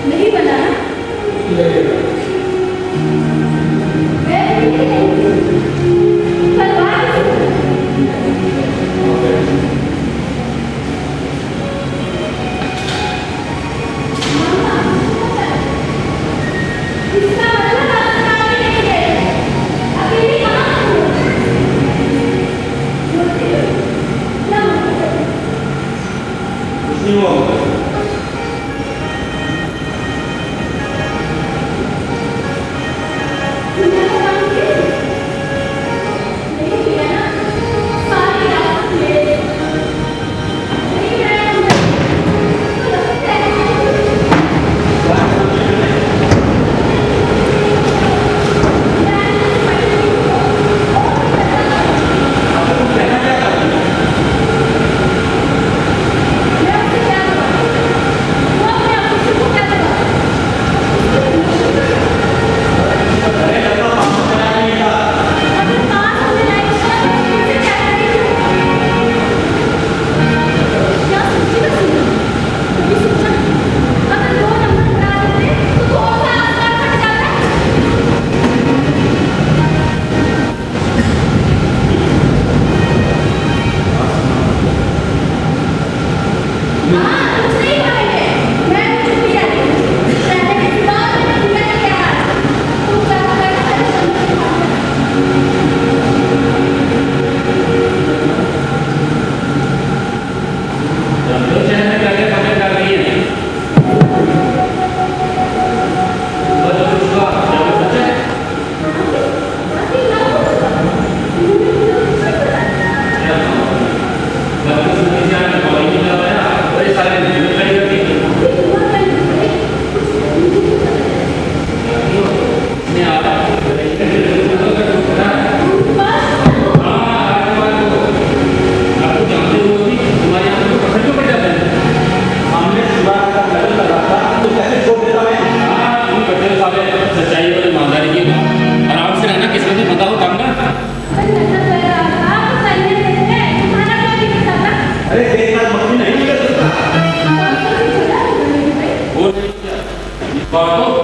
नहीं बना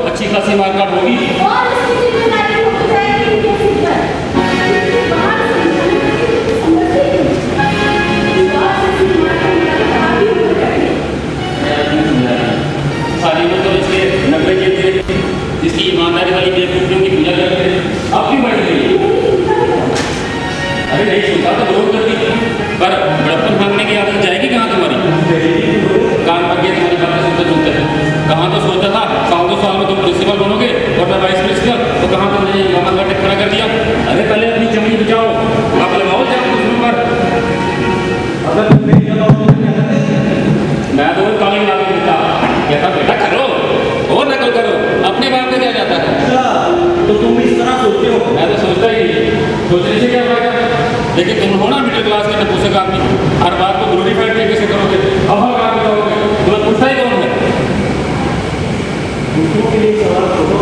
अच्छी खासी मार्केट होगी और इसकी जिम्मेदारी हो जाएगी इनके सिर पर। इसके बाहर से शादी में तो इसके 90 के थे जिसकी ईमानदारी वाली बेवकूफियों की पूजा करते हैं। अब क्यों बढ़ गई? अरे नहीं सुनता तो विरोध करती पर बड़प्पन मांगने की आदत जाएगी कहाँ तुम्हारी? काम पर गए तुम्हारी बातें सुनते कहाँ तो सोचा था 100-2 साल में तुम प्रिंसिपल बनोगे और मैं वाइस प्रिंसिपल, तो कहाँ तुमने मामला का खड़ा कर दिया? अरे पहले अपनी जमीन बचाओ, आप लगाओ जाओ दूसरों पर। अगर मैं तो कॉलेज ला के देता कहता बेटा करो और नकल करो, अपने बाप में क्या जाता है? तो तुम इस तरह सोचते हो? मैं तो सोचता ही सोचने से क्या होगा, लेकिन तुम हो ना मिडिल क्लास के नपुंसक आदमी, हर बात को ग्लोरीफाइड तरीके से करोगे, अब हर बात बताओगे, तुम्हें पूछता ही कौन है? दूसरों के लिए सवाल छोड़ो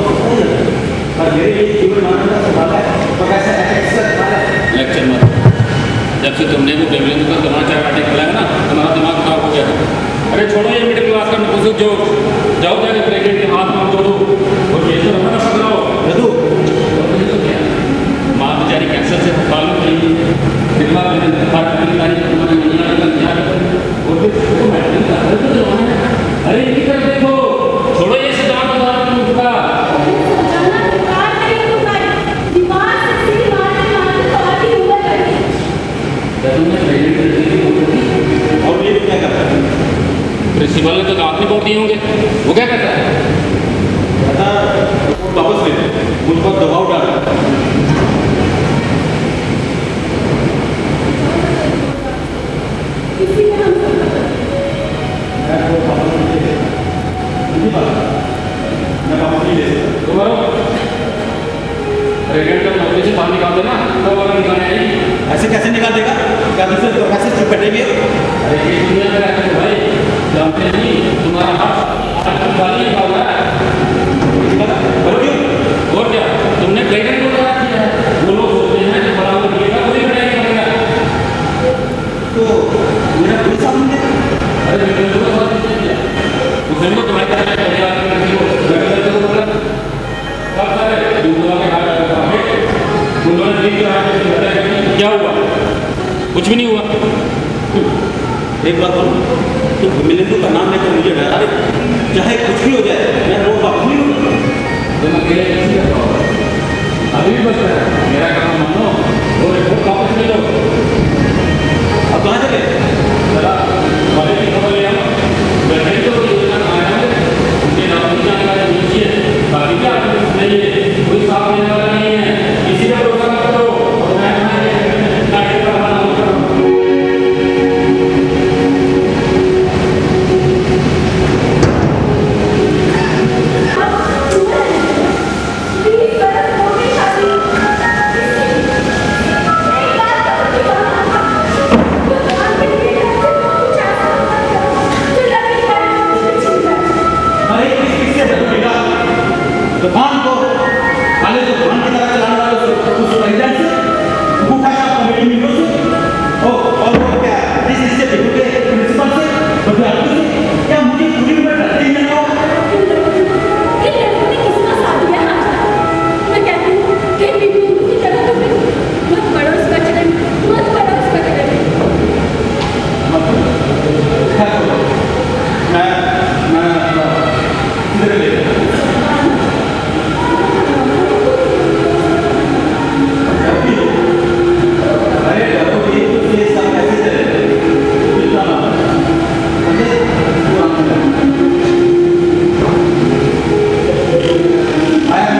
और मेरे लिए जीवन मानने का सवाल है तो कैसे लेक्चर मत। जब से तुमने वो बेबलेंद्र का तमाचा काटे खिलाया ना, तुम्हारा दिमाग खराब हो गया। अरे छोड़ो ये मिडिल क्लास का नपुंसक जो जाओ जाके प्रेग्नेंट के हाथ में जोड़ो और ये तो ना पकड़ाओ रघु माँ बेचारी कैंसर से अस्पताल में पड़ी हुई है, दिमाग में हर तारीख अरे ये कर देखो, छोड़ो ये सिद्धांत उदाहरण उनका और ये क्या करता है? प्रिंसिपल ने तो दांत भी तोड़ दिए होंगे, वो क्या करता है? वापस ले मुझ पर दबाव डाल। ऐसे कैसे निकाल देगा? क्या दूसरे प्रोफेसर चुप बैठेंगे? अरे ये दुनिया में रहते हो भाई, अरे मैं तो बात नहीं किया उसने तो तुम्हारी तरह कर दिया तो बोला सब सारे दूसरा के हाथ लगा उन्होंने देख रहा क्या हुआ कुछ भी नहीं हुआ एक बात बोलो, तुम मिलिंदु का नाम लेकर मुझे डरा दे, चाहे कुछ भी हो जाए मैं रोड वापस नहीं लूँगा। तुम अकेले कैसे कर पाओगे? अभी भी बच रहा है मेरा काम मानो और रिपोर्ट वापस ले लो। अब कहाँ चले? जरा कॉलेज की खबर ले आओ। बैठे तो योजना आया है उनके नाम की जानकारी लीजिए बाकी क्या नहीं है कोई साफ लेने वाला नहीं है किसी का भरोसा मत करो और मैं नाटक का बहाना मत करो। अरे किससे बचेगा? दुकान को पहले तो दुकान की तरह चलाने वाले उस प्रेसिडेंट से अंगूठा छाप कमेटी मेंबर से और वो क्या इससे बिल्कुल प्रिंसिपल से विद्यार्थी से क्या मुझे पूरी में डरते ही नहीं हो? इधर ले अरे डरो ये तो ये सब कैसे चले इतना ना मुझे पूरा आया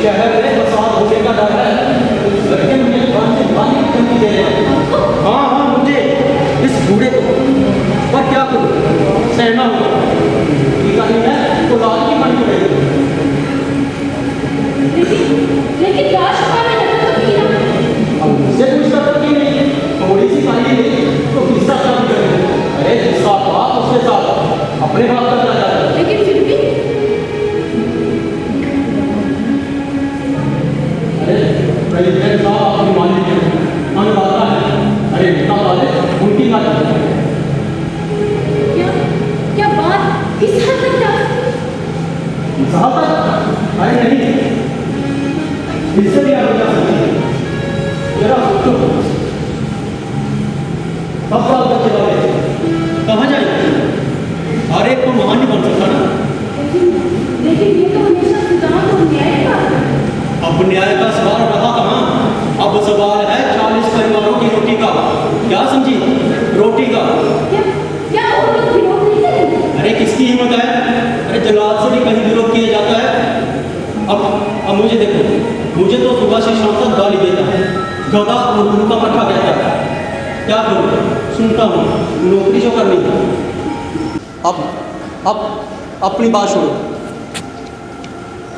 शहर में बरसात होने का डर है लड़के मुझे दुकान से बाहर नहीं निकलने दे रहे हैं। हाँ मुझे इस बूढ़े को पर क्या करूँ सहना होगा ठीक नहीं है तो लाल की बनी रहेगी। लेकिन राजपाल ने तो किया अब मुझसे कुछ तक की नहीं थोड़ी सी खाली नहीं तो किसका काम करें? अरे जिसका बाप उसके साथ अपने बाप तक आ जाता है। लेकिन फिर भी प्रेसिडेंट साहब अपनी मालिक अनुदाता है। अरे इतना वाले उनकी बात क्या क्या बात इस हद तक जा साहब अरे नहीं इससे भी आगे जा सकते हैं। जरा सोचो सब साल बच्चे वाले कहाँ जाएंगे? हर एक को महान नहीं बन सकता ना। लेकिन ये तो हमेशा सिद्धांत और न्याय का है। अब न्याय का सवाल रहा कहाँ? अब सवाल है 40 परिवारों की रोटी का। क्या समझी? रोटी का। क्या क्या और लोग विरोध नहीं करेंगे? अरे किसकी हिम्मत है? अरे जल्लाद से भी कहीं विरोध किया जाता है। अब मुझे देखो मुझे तो सुबह से शाम तक गाली देता है गधा और गुरु का पट्टा कहता है। क्या करूँ? सुनता हूँ नौकरी जो करनी है। अब अपनी बात छोड़ो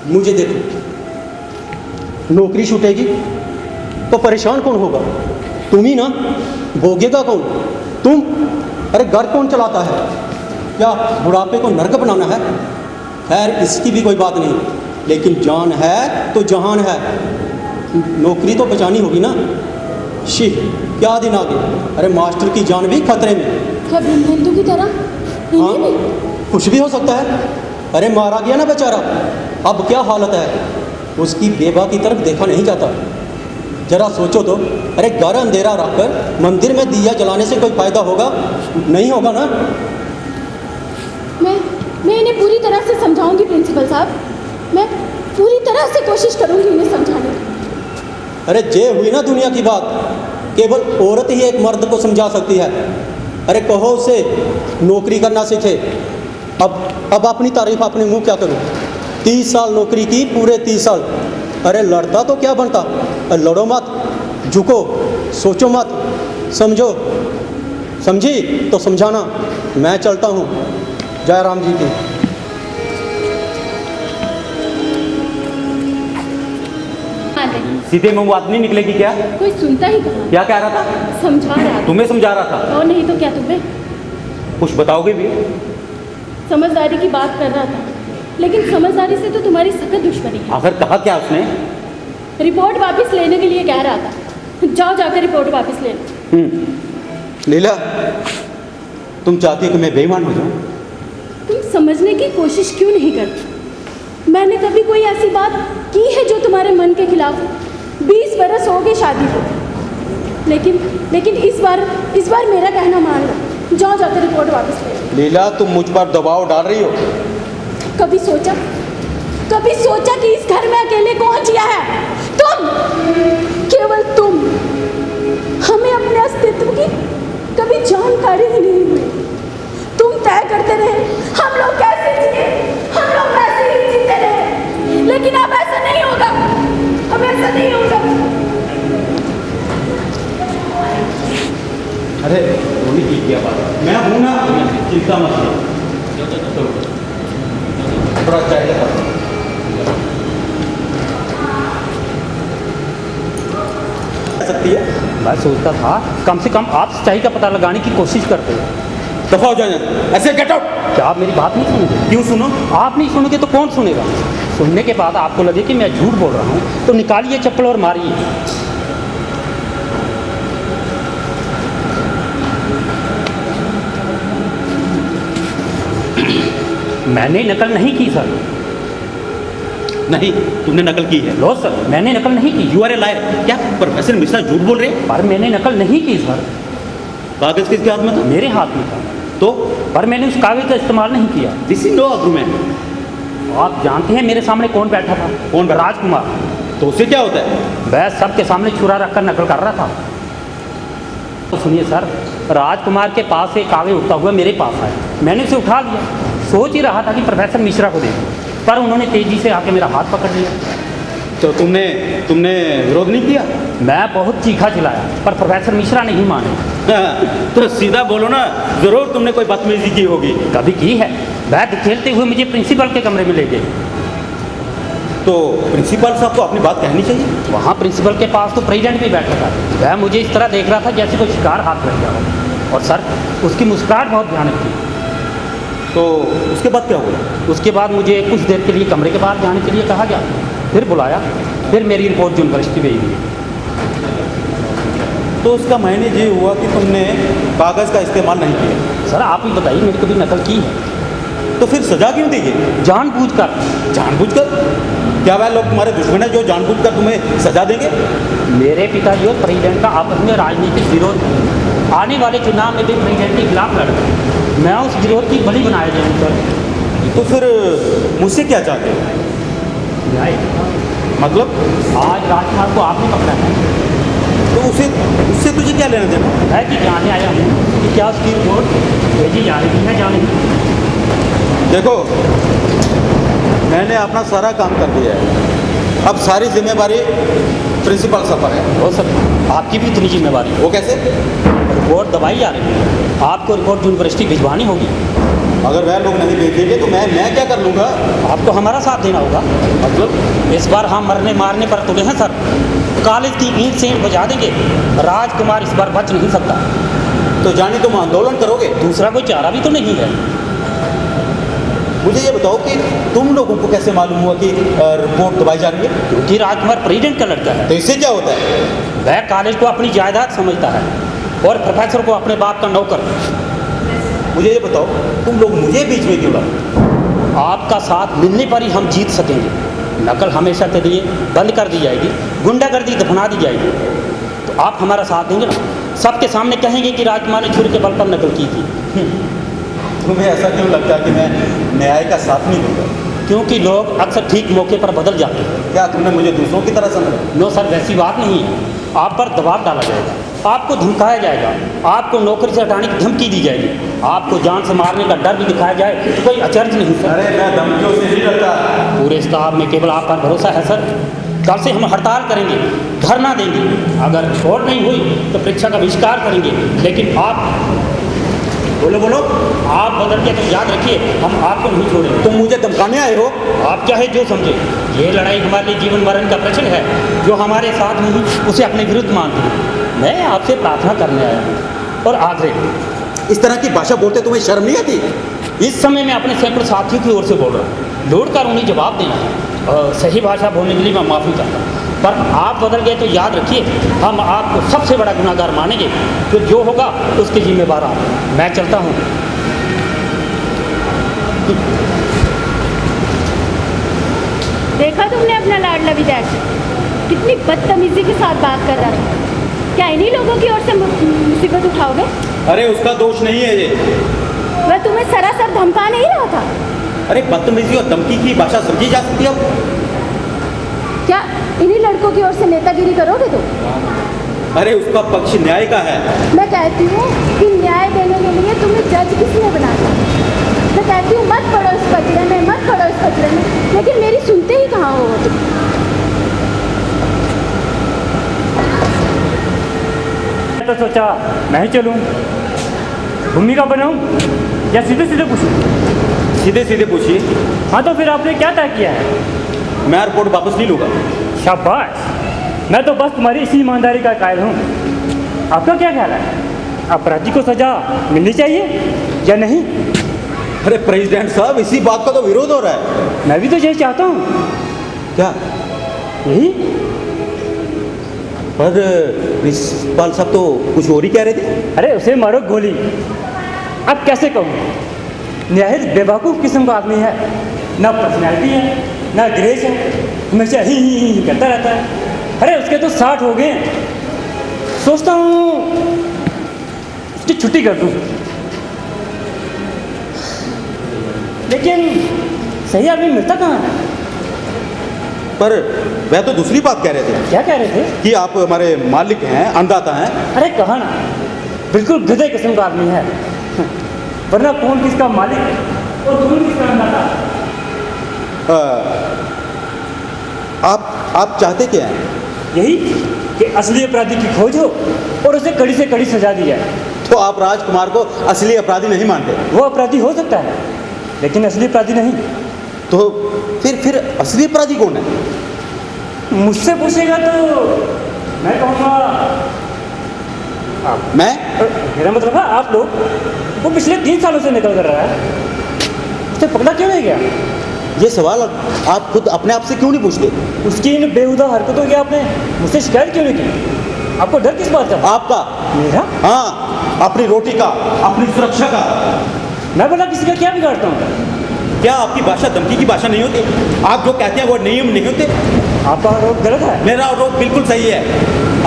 मुझे देखो नौकरी छूटेगी तो परेशान कौन होगा? तुम ही ना। भोगेगा कौन? तुम। अरे घर कौन चलाता है? क्या बुढ़ापे को नर्क बनाना है? खैर इसकी भी कोई बात नहीं लेकिन जान है तो जहान है। नौकरी तो बचानी होगी ना। शी क्या दिन आ गए। अरे मास्टर की जान भी खतरे में। क्या ब्रह्मेंदु की तरह? हाँ कुछ भी हो सकता है। अरे मारा गया ना बेचारा। अब क्या हालत है उसकी बेवा की तरफ देखा नहीं जाता। जरा सोचो तो। अरे घर अंधेरा रखकर मंदिर में दिया जलाने से कोई फायदा होगा? नहीं होगा ना। मैं इन्हें पूरी तरह से समझाऊंगी प्रिंसिपल साहब। मैं पूरी तरह से कोशिश करूंगी इन्हें समझाने की। अरे जे हुई ना दुनिया की बात, केवल औरत ही एक मर्द को समझा सकती है। अरे कहो उसे नौकरी करना सीखे। अब अपनी तारीफ अपने मुंह क्या करूं? 30 साल नौकरी की, पूरे 30 साल। अरे लड़ता तो क्या बनता? लड़ो मत, झुको, सोचो मत, समझो। समझी तो समझाना। मैं चलता हूँ। जय राम जी की। सीधे मुंह बात नहीं निकलेगी क्या? कोई सुनता ही कहाँ? क्या कह रहा था? समझा रहा था। तुम्हें समझा रहा था? और नहीं तो क्या तुम्हें? कुछ बताओगे भी? समझदारी की बात कर रहा था, लेकिन समझदारी से तो तुम्हारी सख्त दुश्मनी है। आखिर कहा क्या उसने? रिपोर्ट वापस लेने के लिए कह रहा था। जाओ जाकर रिपोर्ट वापस ले लो। लीला, तुम चाहती हो कि मैं बेईमान हो जाऊं? तुम समझने की कोशिश क्यों नहीं करती? मैंने कभी कोई ऐसी बात की है जो तुम्हारे मन के खिलाफ हो? 20 बरस हो गए शादी को, लेकिन इस बार मेरा कहना मान लो। जाओ जाकर रिपोर्ट वापस ले लो। लीला, तुम मुझ पर दबाव डाल रही हो। कभी सोचा कि इस घर में अकेले कौन जिया है? तुम, केवल तुम। हमें अपने अस्तित्व की कभी जानकारी ही नहीं हुई। तुम तय करते रहे हम लोग कैसे जिए, हम लोग वैसे ही जीते रहे। लेकिन अब ऐसा नहीं होगा, अब ऐसा नहीं होगा। अरे रोनी की क्या बात? मैं हूं ना, चिंता मत करो। थोड़ा चाय लेकर सकती है। मैं सोचता था कम से कम आप सच्चाई का पता लगाने की कोशिश करते हो। दफा हो जाए, ऐसे गेट आउट। क्या आप मेरी बात नहीं सुनोगे? क्यों सुनो? आप नहीं सुनोगे तो कौन सुनेगा? सुनने के बाद आपको लगे कि मैं झूठ बोल रहा हूँ तो निकालिए चप्पल और मारिए। मैंने नकल नहीं की सर। नहीं, तुमने नकल की है। लो सर, मैंने नकल नहीं की। You are a liar. क्या प्रोफेसर मिश्रा झूठ बोल रहे हैं? पर मैंने नकल नहीं की सर। कागज किसके हाथ में था? मेरे हाथ में था। तो पर मैंने उस कागज का इस्तेमाल नहीं किया। This is no argument. आप जानते हैं मेरे सामने कौन बैठा था? कौन बैठा? राजकुमार। तो उससे क्या होता है? वह सबके सामने छुरा रखकर नकल कर रहा था। तो सुनिए सर, राजकुमार के पास से कागज उठता हुआ मेरे पास आया। मैंने उसे उठा लिया। सोच ही रहा था कि प्रोफेसर मिश्रा को दे दूं, पर उन्होंने तेजी से आके मेरा हाथ पकड़ लिया। तो तुमने विरोध नहीं किया? मैं बहुत चीखा चिल्लाया, पर प्रोफेसर मिश्रा नहीं माने। तो सीधा बोलो ना, जरूर तुमने कोई बदतमीजी की होगी। कभी की है। वह खेलते हुए मुझे प्रिंसिपल के कमरे में ले गए। तो प्रिंसिपल साहब को अपनी बात कहनी चाहिए। वहाँ प्रिंसिपल के पास तो प्रेसिडेंट भी बैठा था। वह मुझे इस तरह देख रहा था जैसे कोई शिकार हाथ लग गया हो। और सर, उसकी मुस्कुराहट बहुत भयानक थी। तो उसके बाद क्या हुआ? उसके बाद मुझे कुछ देर के लिए कमरे के बाहर जाने के लिए कहा गया। फिर बुलाया। फिर मेरी रिपोर्ट यूनिवर्सिटी भेज दी। तो उसका मायने ये हुआ कि तुमने कागज़ का इस्तेमाल नहीं किया। सर आप ही बताइए, मैंने कभी नकल की है? तो फिर सजा क्यों दी गई? जानबूझकर। जानबूझकर? क्या वह लोग तुम्हारे दुश्मन हैं जो जानबूझकर तुम्हें सजा देंगे? मेरे पिताजी और प्रेसिडेंट का आपस में राजनीतिक विरोध है। आने वाले चुनाव में भी प्रेसिडेंट के खिलाफ लड़ रहे हैं। मैं उस विरोध की बलि बनाया जाऊँ सर। तो फिर मुझसे क्या चाहते हो? न्याय। मतलब? आज राजकुमार को आपने पकड़ा है, तो उससे तुझे क्या लेना देना? मैं कि जानने आया हूँ कि क्या उसकी रिपोर्ट भेजी जा रही है या नहीं। देखो, मैंने अपना सारा काम कर दिया है। अब सारी जिम्मेवारी प्रिंसिपल साहब पर है। हो सर, आपकी भी इतनी जिम्मेवारी। वो कैसे? रिपोर्ट दवाई जा रही है, आपको रिपोर्ट यूनिवर्सिटी भिजवानी होगी। अगर वह लोग नहीं भेजेंगे तो मैं क्या कर लूँगा? आपको हमारा साथ देना होगा। मतलब? इस बार हम मरने मारने पर तुले हैं सर। कॉलेज की ईंट से ईंट बजा देंगे। राजकुमार इस बार बच नहीं सकता। तो जाने तुम आंदोलन करोगे? दूसरा कोई चारा भी तो नहीं है। मुझे ये बताओ कि तुम लोगों को कैसे मालूम हुआ कि रिपोर्ट दबाई जा रही है? क्योंकि राजकुमार प्रेसिडेंट का लड़का है। तो इससे क्या होता है? वह कॉलेज को अपनी जायदाद समझता है और प्रोफेसर को अपने बाप का नौकर। मुझे ये बताओ, तुम लोग मुझे बीच में क्यों लाए? आपका साथ मिलने पर ही हम जीत सकेंगे। नकल हमेशा के लिए बंद कर दी जाएगी, गुंडागर्दी दफना दी जाएगी। तो आप हमारा साथ देंगे ना? सबके सामने कहेंगे कि राजकुमार ने छुरी के बल पर नकल की थी। तुम्हें ऐसा क्यों लगता है कि मैं न्याय का साथ नहीं दूंगा? क्योंकि लोग अक्सर ठीक मौके पर बदल जाते हैं। क्या तुमने मुझे दूसरों की तरह समझा? नो सर, वैसी बात नहीं है। आप पर दबाव डाला जाएगा, आपको धमकाया जाएगा, आपको नौकरी से हटाने की धमकी दी जाएगी, आपको जान से मारने का डर भी दिखाया जाए तो कोई अचरज नहीं सर। अरे मैं धमकियों से नहीं डरता। पूरे स्टाफ में केवल आप पर भरोसा है सर। कल से हम हड़ताल करेंगे, धरना देंगे, अगर रिपोर्ट नहीं हुई तो परीक्षा का बहिष्कार करेंगे। लेकिन आप बोलो बोलो। आप बदल के तो याद रखिए, हम आपको नहीं छोड़ेंगे। तुम मुझे धमकाने आए हो? आप चाहे जो समझे, ये लड़ाई हमारे लिए जीवन मरण का प्रश्न है। जो हमारे साथ नहीं उसे अपने विरुद्ध मानते हैं। मैं आपसे प्रार्थना करने आया हूँ और आग्रह, इस तरह की भाषा बोलते तुम्हें शर्म नहीं आती? इस समय मैं अपने सैकड़ों साथियों की ओर से बोल रहा हूँ, लौट कर उन्हें जवाब देना है। सही भाषा बोलने के लिए मैं माफ़ी चाहता हूँ, पर आप बदल गए तो याद रखिए, हम आपको सबसे बड़ा गुनाहगार मानेंगे। तो जो होगा उसके जिम्मेवार आप। मैं चलता हूँ। देखा तुमने अपना लाडला विधायक कितनी बदतमीजी के साथ बात कर रहा था। क्या इन्हीं लोगों की ओर से मुसीबत उठाओगे? अरे उसका दोष नहीं है ये। वह तुम्हें सरासर धमका नहीं रहा था? अरे बदतमीजी और धमकी की भाषा समझी जा सकती है? क्या इन्हीं लड़कों की ओर से नेतागिरी करोगे तुम? अरे उसका पक्ष न्याय का है। मैं कहती हूँ कि न्याय देने के लिए तुम्हें जज किसने बनाया? मैं कहती हूँ मत पढ़ो इस कचरे में, मत पढ़ो इस कचरे में, लेकिन मेरी सुनते ही कहाँ हो तुम? तो सोचा मैं ही चलूँ, भूमिका बनाऊँ या सीधे सीधे पूछूँ? सीधे सीधे पूछिए। हाँ, तो फिर आपने क्या तय किया है? मैं रिपोर्ट वापस नहीं लूँगा। शाबाश, मैं तो बस तुम्हारी इसी ईमानदारी का कायल हूँ। आपका क्या ख्याल है, अपराधी को सजा मिलनी चाहिए या नहीं? अरे प्रेसिडेंट साहब, इसी बात का तो विरोध हो रहा है। मैं भी तो यही चाहता हूँ। क्या? यही? पर प्रिंसिपल साहब तो कुछ और ही कह रहे थे। अरे उसे मारो गोली। अब कैसे कहूँ, निहायत बेवकूफ़ किस्म का आदमी है, ना पर्सनैलिटी है ना ग्रेस है, हमेशा ही करता रहता है। अरे उसके तो 60 हो गए, सोचता हूँ उसकी छुट्टी कर दूँ, लेकिन सही आदमी मिलता कहाँ है? पर वह तो दूसरी बात कह रहे थे। क्या कह रहे थे? कि आप हमारे मालिक हैं, अन्नदाता हैं। अरे कहा ना, बिल्कुल गधे किस्म का आदमी है, वरना कौन किसका मालिक और कौन किसका अन्नदाता? आप चाहते क्या हैं? यही कि असली अपराधी की खोज हो और उसे कड़ी से कड़ी सजा दी जाए। तो आप राजकुमार को असली अपराधी नहीं मानते? वो अपराधी हो सकता है, लेकिन असली अपराधी नहीं। तो फिर असली अपराधी कौन है? मुझसे पूछेगा तो मैं कहूँगा आप। मैं? मेरा मतलब है आप लोग। वो पिछले 3 सालों से निकल कर रहा है, उसे पकड़ा क्यों नहीं गया? ये सवाल आप खुद अपने आप से क्यों नहीं पूछते? उसकी इन बेहुदा हरकतों की आपने मुझसे शिकायत क्यों नहीं की? आपको डर किस बात का? आपका। मेरा? हाँ, अपनी रोटी का, अपनी सुरक्षा का। मैं बोला किसी का क्या बिगाड़ता हूँ? क्या आपकी भाषा धमकी की भाषा नहीं होती? आप जो कहते हैं वो नियम नहीं होते? आपका आरोप गलत है। मेरा आरोप बिल्कुल सही है।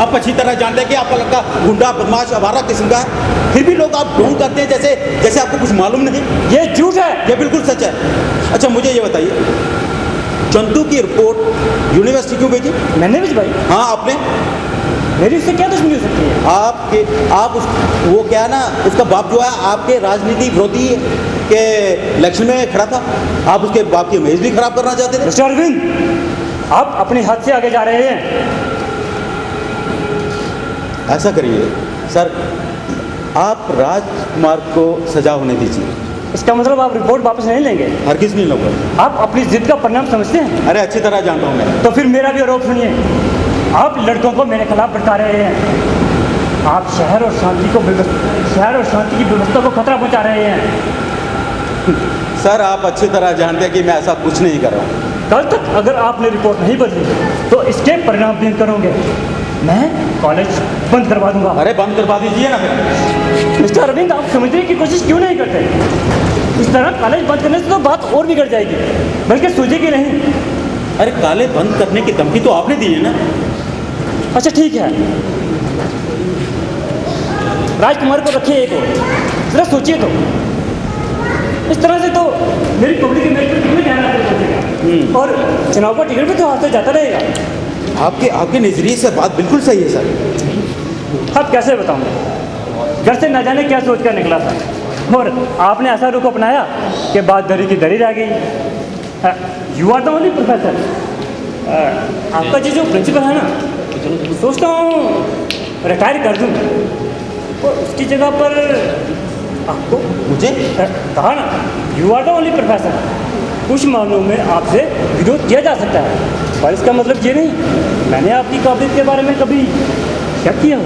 आप अच्छी तरह जानते हैं कि आपका लड़का गुंडा, बदमाश, आवारा किस्म का है, फिर भी लोग आप ढोंग करते हैं जैसे आपको कुछ मालूम नहीं। ये झूठ है। ये बिल्कुल सच है। अच्छा मुझे ये बताइए, चंदू की रिपोर्ट यूनिवर्सिटी क्यों भेजी? मैंने भिजवाई। हाँ आपने। मेरी उससे क्या दुश्मनी हो सकती है? वो क्या ना, उसका बाप जो है आपके राजनीति विरोधी के इलेक्शन में खड़ा था, आप उसके बाप की इमेज भी खराब करना चाहते थे। मिस्टर अरविंद, आप अपने हद से आगे जा रहे हैं। ऐसा करिए सर, आप राजकुमार को सजा होने दीजिए। इसका मतलब आप रिपोर्ट वापस नहीं लेंगे? हरगिज नहीं लूंगा। आप अपनी जिद का परिणाम समझते हैं? अरे अच्छी तरह जानता हूँ मैं। तो फिर मेरा भी आरोप सुनिए। आप लड़कों को मेरे खिलाफ भड़का रहे हैं। आप शहर और शांति की व्यवस्था को खतरा पहुंचा रहे हैं। सर आप अच्छी तरह जानते हैं कि मैं ऐसा कुछ नहीं कर रहा हूँ। कल तक अगर आपने रिपोर्ट नहीं बदली तो इसके परिणाम भी करोगे। मैं कॉलेज बंद करवा दूंगा। अरे बंद करवा दीजिए ना फिर। मिस्टर अरविंद, आप समझने की कोशिश क्यों नहीं करते? इस तरह कॉलेज बंद करने से तो बात और बिगड़ जाएगी, बल्कि सूझेगी नहीं। अरे काले बंद करने की धमकी तो आपने दी है ना। अच्छा ठीक है, राजकुमार को रखिए एक और, जरा सोचिए तो। इस तरह से तो मेरी पब्लिक इमेज पर कितना ध्यान रखेगा और चुनाव का टिकट भी तो हाथ से जाता रहेगा। आपके नज़रिए से बात बिल्कुल सही है सर। अब कैसे बताऊँ, घर से न जाने क्या सोच कर निकला था और आपने ऐसा रुख अपनाया कि बात दरी की दरी रह गई। You are the only professor. आपका जो प्रिंसिपल है ना, सोचता हूँ रिटायर कर दूँ और उसकी जगह पर आपको मुझे कहा ना, you are the only professor. कुछ मामलों में आपसे विरोध किया जा सकता है, पर इसका मतलब ये नहीं मैंने आपकी काबिलियत के बारे में कभी शक किया हो।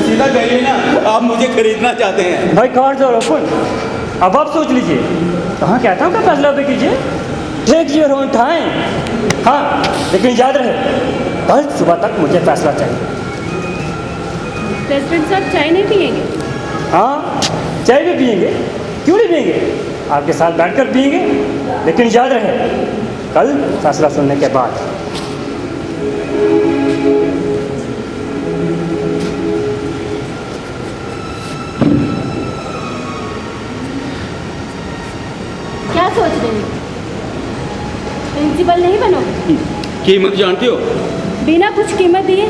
सीधा कहिए ना, आप मुझे खरीदना चाहते हैं। भाई कार्ड्स और ओपन, अब आप सोच लीजिए। कहाँ कहता हूँ कि फैसला भी कीजिए, टेक योर ओन टाइम। हाँ लेकिन याद रहे, कल सुबह तक मुझे फैसला चाहिए। प्रेसिडेंट साहब चाय नहीं पिएंगे? हाँ चाय भी पिएंगे, क्यों नहीं पिएंगे, आपके साथ बैठकर पिएंगे, लेकिन याद रहे कल फैसला सुनने के बाद। क्या सोच रहे हो? प्रिंसिपल नहीं बनोगे? कीमत जानती हो? बिना कुछ कीमत दिए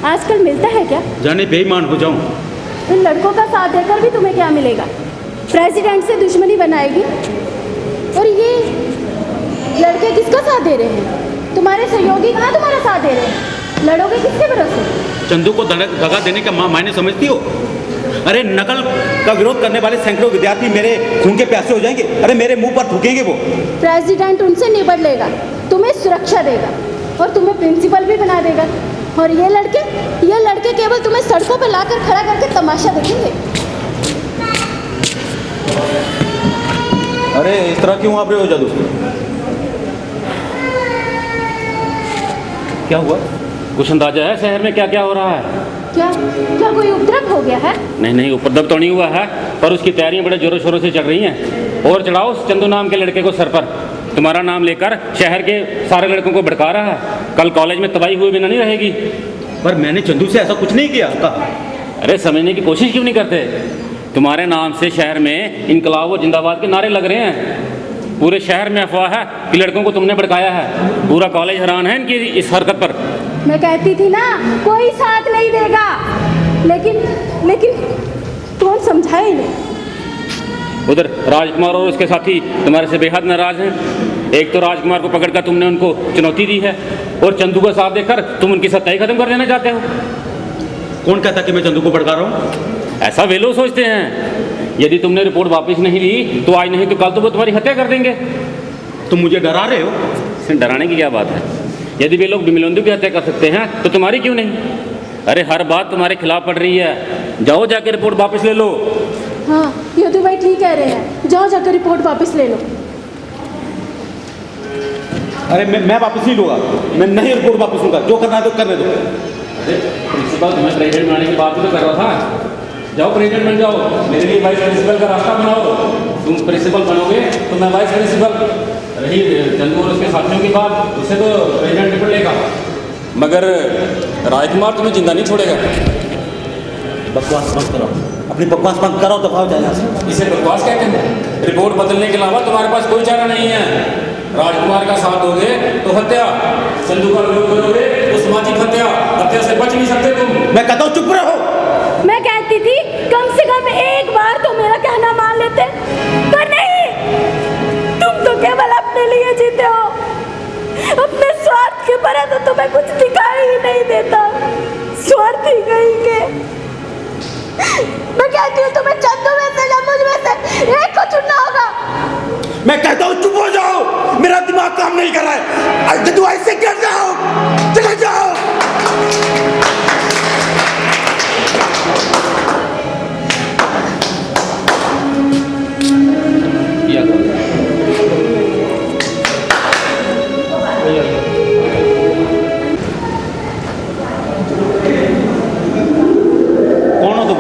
आजकल मिलता है क्या? जाने बेईमान हो जाऊं। इन लड़कों का साथ देकर भी तुम्हें क्या मिलेगा? प्रेसिडेंट से दुश्मनी बनाएगी। और ये लड़के किसका साथ दे रहे हैं? तुम्हारे सहयोगी कहाँ तुम्हारा साथ दे रहे हैं? लड़ोगे किसके भरोसे? चंदू को दगा देने का मायने समझती हो? अरे नकल का विरोध करने वाले सैकड़ों विद्यार्थी मेरे खून के प्यासे हो जाएंगे। अरे मेरे मुंह पर थूकेंगे वो। प्रेसिडेंट उनसे निबट लेगा, तुम्हें सुरक्षा देगा और तुम्हें प्रिंसिपल भी बना देगा। और ये लड़के केवल तुम्हें सड़कों पर लाकर खड़ा करके तमाशा देखेंगे। अरे इस तरह क्यों आप रहे हो जादू? क्या हुआ? कुछ अंदाजा है शहर में क्या क्या हो रहा है? क्या कोई उपद्रव हो गया है? नहीं उपद्रव तो नहीं हुआ है, पर उसकी तैयारियां बड़े जोरों शोरों से चल रही हैं। और चढ़ाओ उस चंदू नाम के लड़के को सर पर, तुम्हारा नाम लेकर शहर के सारे लड़कों को भड़का रहा है। कल कॉलेज में तबाही हुए बिना नहीं रहेगी। पर मैंने चंदू से ऐसा कुछ नहीं किया था। अरे समझने की कोशिश क्यों नहीं करते? तुम्हारे नाम से शहर में इनकलाब और जिंदाबाद के नारे लग रहे हैं। पूरे शहर में अफवाह है कि लड़कों को तुमने भड़काया है। पूरा कॉलेज हैरान है इनकी इस हरकत पर। मैं कहती थी ना कोई साथ नहीं देगा, लेकिन कौन समझाए इन्हें? उधर राजकुमार और उसके साथी तुम्हारे से बेहद नाराज हैं। एक तो राजकुमार को पकड़कर तुमने उनको चुनौती दी है और चंदू का साथ देकर तुम उनकी सत्ताई खत्म कर देना चाहते हो। कौन कहता कि मैं चंदू को भड़का रहा हूँ? ऐसा वे लोग सोचते हैं। यदि तुमने रिपोर्ट वापस नहीं ली तो आज नहीं तो कल तो वो तुम्हारी हत्या कर देंगे। तुम मुझे डरा रहे हो? इसमें डराने की क्या बात है? यदि वे लोग बिमलेंदु की हत्या कर सकते हैं तो तुम्हारी क्यों नहीं? अरे हर बात तुम्हारे खिलाफ पड़ रही है। जाओ जाके रिपोर्ट वापस ले लो। हाँ यदु भाई ठीक कह रहे हैं, जाओ जाकर रिपोर्ट वापस ले लो। अरे मैं वापस नहीं लूँगा, मैं नहीं रिपोर्ट वापस लूँगा। जो करना है तो करने दो। अरे प्रिंसिपल तुम्हें प्रेसिडेंट बनाने की बात तो कर रहा था। जाओ प्रेसिडेंट बन जाओ, मेरे लिए वाइस प्रिंसिपल का रास्ता बनाओ। तुम प्रिंसिपल बनोगे तो मैं वाइस प्रिंसिपल। रही चंदू और उसके साथियों की बात, उससे तो प्रेसिडेंट निपट लेगा, मगर राजकुमार तुम्हें जिंदा नहीं छोड़ेगा। बकवास बंद करो, अपनी बकवास बंद करो, दबाओ जाए यहाँ से। इसे बकवास कहते हैं? रिपोर्ट बदलने के अलावा तुम्हारे पास कोई चारा नहीं है। राजकुमार का साथ दोगे तो हत्या, चंदू का विरोध करोगे तो सामाजिक हत्या से बच नहीं सकते तुम। मैं कहता हूँ चुप रहो। मैं कहती थी कम से कम एक बार तो मेरा कहना मान लेते, पर नहीं, तुम तो केवल अपने लिए जीते हो। अपने स्वार्थ के परे तो तुम्हें कुछ दिखाई ही नहीं देता। स्वार्थी कहेंगे। मैं कहती हूँ तुम्हें चंदू में से या मुझ में से एक को चुनना होगा। मैं कहता हूँ चुप हो जाओ, मेरा दिमाग काम नहीं कर रहा है। तुम ऐसे कर जाओ, चले जाओ। कौन हो तुम?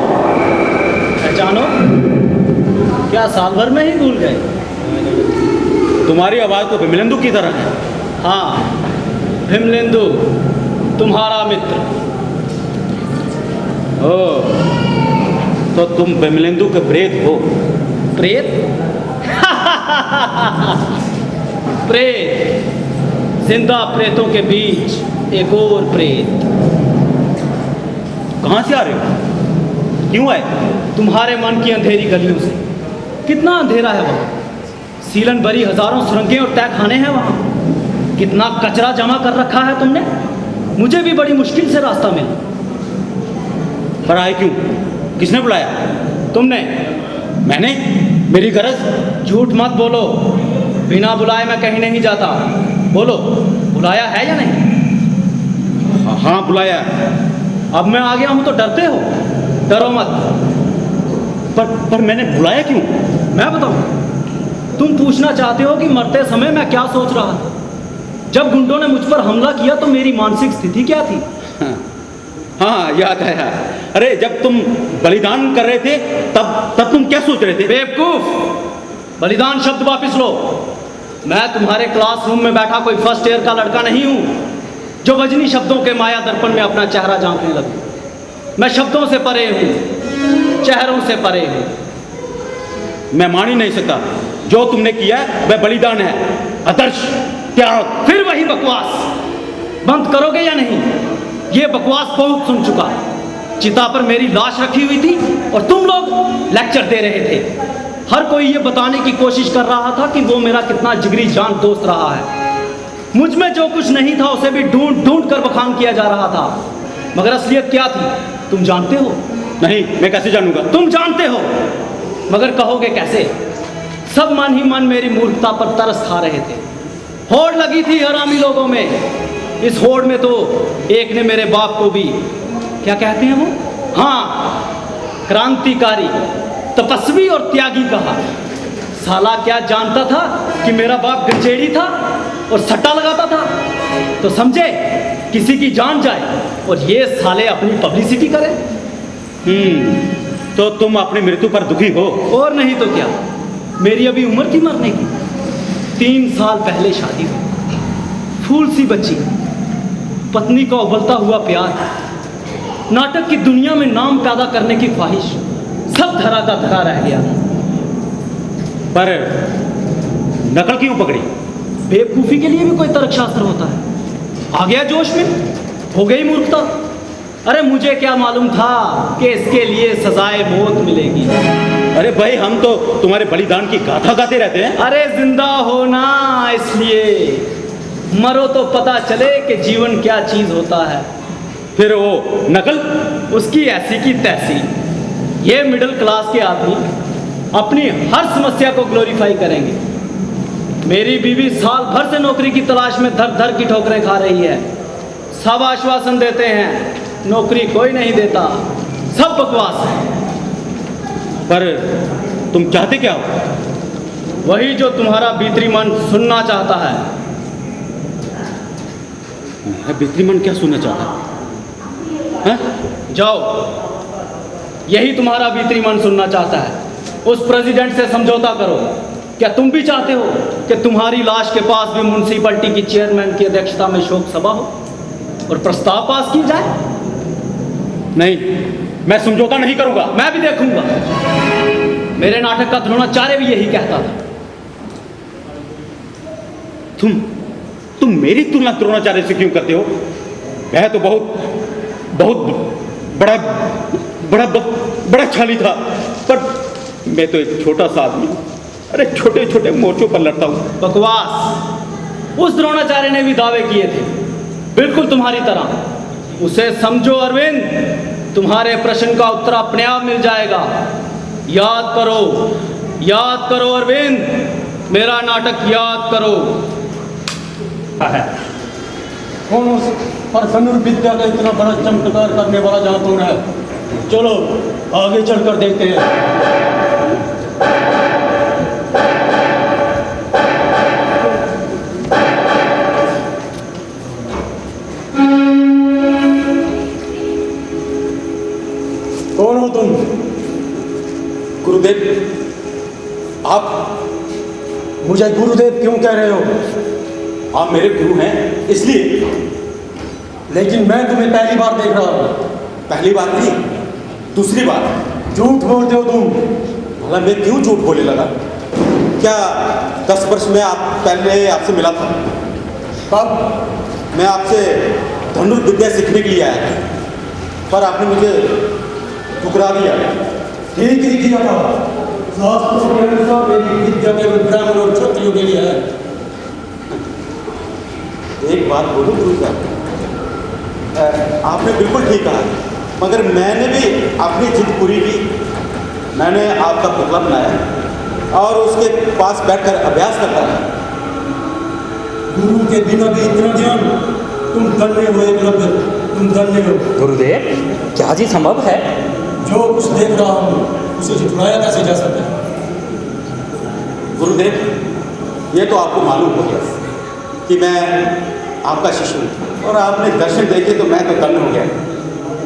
पहचानो? क्या साल भर में ही भूल गए? तुम्हारी आवाज़ तो विमलेंदु की तरह है। हाँ, भीमलेंदु तुम्हारा मित्र। ओ, तो तुम विमलेंदु के प्रेत हो। प्रेत? प्रेत, जिंदा प्रेतों के बीच एक और प्रेत। कहाँ से आ रहे हो? क्यों आए? तुम्हारे मन की अंधेरी गलियों से। कितना अंधेरा है वहाँ, सीलन भरी हजारों सुरंगें और तहखाने हैं वहाँ। कितना कचरा जमा कर रखा है तुमने। मुझे भी बड़ी मुश्किल से रास्ता मिला। पर आए क्यों? किसने बुलाया? तुमने। मैंने? मेरी गरज? झूठ मत बोलो, बिना बुलाए मैं कहीं नहीं जाता। बोलो, बुलाया है या नहीं? हाँ, बुलाया। अब मैं आ गया हूं तो डरते हो? डरो मत। पर मैंने बुलाया क्यों? मैं बताऊं? तुम पूछना चाहते हो कि मरते समय मैं क्या सोच रहा था। जब गुंडों ने मुझ पर हमला किया तो मेरी मानसिक स्थिति क्या थी? हाँ, याद आया। अरे, जब तुम बलिदान कर रहे थे तब तुम क्या सोच रहे थे? बेवकूफ, बलिदान शब्द वापस लो। मैं तुम्हारे क्लासरूम में बैठा कोई फर्स्ट ईयर का लड़का नहीं हूं जो वजनी शब्दों के माया दर्पण में अपना चेहरा झांकने लगूं। मैं शब्दों से परे हूं, चेहरों से परे हूं। मैं मान ही नहीं सकता। जो तुमने किया वह बलिदान है, आदर्श, त्याग। फिर वही बकवास बंद करोगे या नहीं? ये बकवास बहुत सुन चुका। चिता पर मेरी लाश रखी हुई थी और तुम लोग लेक्चर दे रहे थे। हर कोई ये बताने की कोशिश कर रहा था कि वो मेरा कितना जिगरी जान दोस्त रहा है। मुझ में जो कुछ नहीं था उसे भी ढूंढ ढूंढ कर बखान किया जा रहा था। मगर असलियत क्या थी तुम जानते हो? नहीं, मैं कैसे जानूंगा? तुम जानते हो, मगर कहोगे कैसे? सब मन ही मन मेरी मूर्खता पर तरस खा रहे थे। होड़ लगी थी हरामी लोगों में। इस होड़ में तो एक ने मेरे बाप को भी, क्या कहते हैं वो, हाँ, क्रांतिकारी, तपस्वी और त्यागी कहा। साला क्या जानता था कि मेरा बाप गंजेड़ी था और सट्टा लगाता था? तो समझे, किसी की जान जाए और ये साले अपनी पब्लिसिटी करें। तो तुम अपनी मृत्यु पर दुखी हो? और नहीं तो क्या। मेरी अभी उम्र थी मरने की। 3 साल पहले शादी हुई, फूल सी बच्ची, पत्नी का उबलता हुआ प्यार, नाटक की दुनिया में नाम पैदा करने की ख्वाहिश, सब धरा का धरा रह गया। पर नकल क्यों पकड़ी? बेवकूफ़ी के लिए भी कोई तर्कशास्त्र होता है। आ गया जोश में, हो गई मूर्खता। अरे मुझे क्या मालूम था कि इसके लिए सजाए मौत मिलेगी। अरे भाई, हम तो तुम्हारे बलिदान की गाथा गाते रहते हैं। अरे जिंदा होना, इसलिए मरो तो पता चले कि जीवन क्या चीज होता है। फिर वो नकल, उसकी ऐसी की तैसी। ये मिडिल क्लास के आदमी अपनी हर समस्या को ग्लोरीफाई करेंगे। मेरी बीवी साल भर से नौकरी की तलाश में धर धर की ठोकरें खा रही है। सब आश्वासन देते हैं, नौकरी कोई नहीं देता, सब बकवास है। पर तुम चाहते क्या हो? वही जो तुम्हारा भीतरी मन सुनना चाहता है। मेरा भीतरी मन क्या सुनना चाहता है? जाओ, यही तुम्हारा भीतरी मन सुनना चाहता है। उस प्रेसिडेंट से समझौता करो। क्या तुम भी चाहते हो कि तुम्हारी लाश के पास भी म्युनिसिपैलिटी की चेयरमैन की अध्यक्षता में शोक सभा हो और प्रस्ताव पास की जाए? नहीं, मैं समझौता नहीं करूंगा। मैं भी देखूंगा। मेरे नाटक का द्रोणाचार्य भी यही कहता था। तुम मेरी तुलना द्रोणाचार्य से क्यों करते हो? वह तो बहुत बड़ा छाली था, पर मैं तो एक छोटा सा आदमी हूं। अरे छोटे छोटे मोर्चों पर लड़ता हूं। बकवास। उस द्रोणाचार्य ने भी दावे किए थे, बिल्कुल तुम्हारी तरह। उसे समझो अरविंद, तुम्हारे प्रश्न का उत्तर अपने आप मिल जाएगा। याद करो अरविंद, मेरा नाटक याद करो। कौन और धनुर्विद्या का इतना बड़ा चमत्कार करने वाला जहाँ कौन है? चलो आगे चलकर देखते हैं। कौन हो तुम? गुरुदेव, मुझे गुरुदेव क्यों कह रहे हो? आप मेरे गुरु हैं इसलिए। लेकिन मैं तुम्हें पहली बार देख रहा हूँ। पहली बार नहीं, दूसरी बार। झूठ बोलते हो तुम। भला मैं क्यों झूठ बोलने लगा? क्या 10 वर्ष में आप पहले आपसे मिला था? कब? मैं आपसे धनुर्विद्या सीखने के लिए आया था, पर आपने मुझे ठुकरा दिया। ठीक ही किया था। शास्त्रों के अनुसार मेरी विद्या केवल ब्राह्मण और क्षत्रियों के लिए है। एक बात बोलूं गुरु साहब, आपने बिल्कुल ठीक कहा, मगर मैंने भी अपनी जिद पूरी की। मैंने आपका पुतला बनाया और उसके पास बैठकर अभ्यास करता रहा। गुरु के बिना भी इतना ज्ञान, तुम धन्य हो एकलव्य, तुम धन्य हो। गुरुदेव, क्या जी संभव है? जो कुछ देख रहा हूँ उसे झुठलाया कैसे जा सकता है? गुरुदेव, ये तो आपको मालूम हो गया कि मैं आपका शिष्य हूँ, और आपने दर्शन देखे तो मैं तो धन्य हो गया।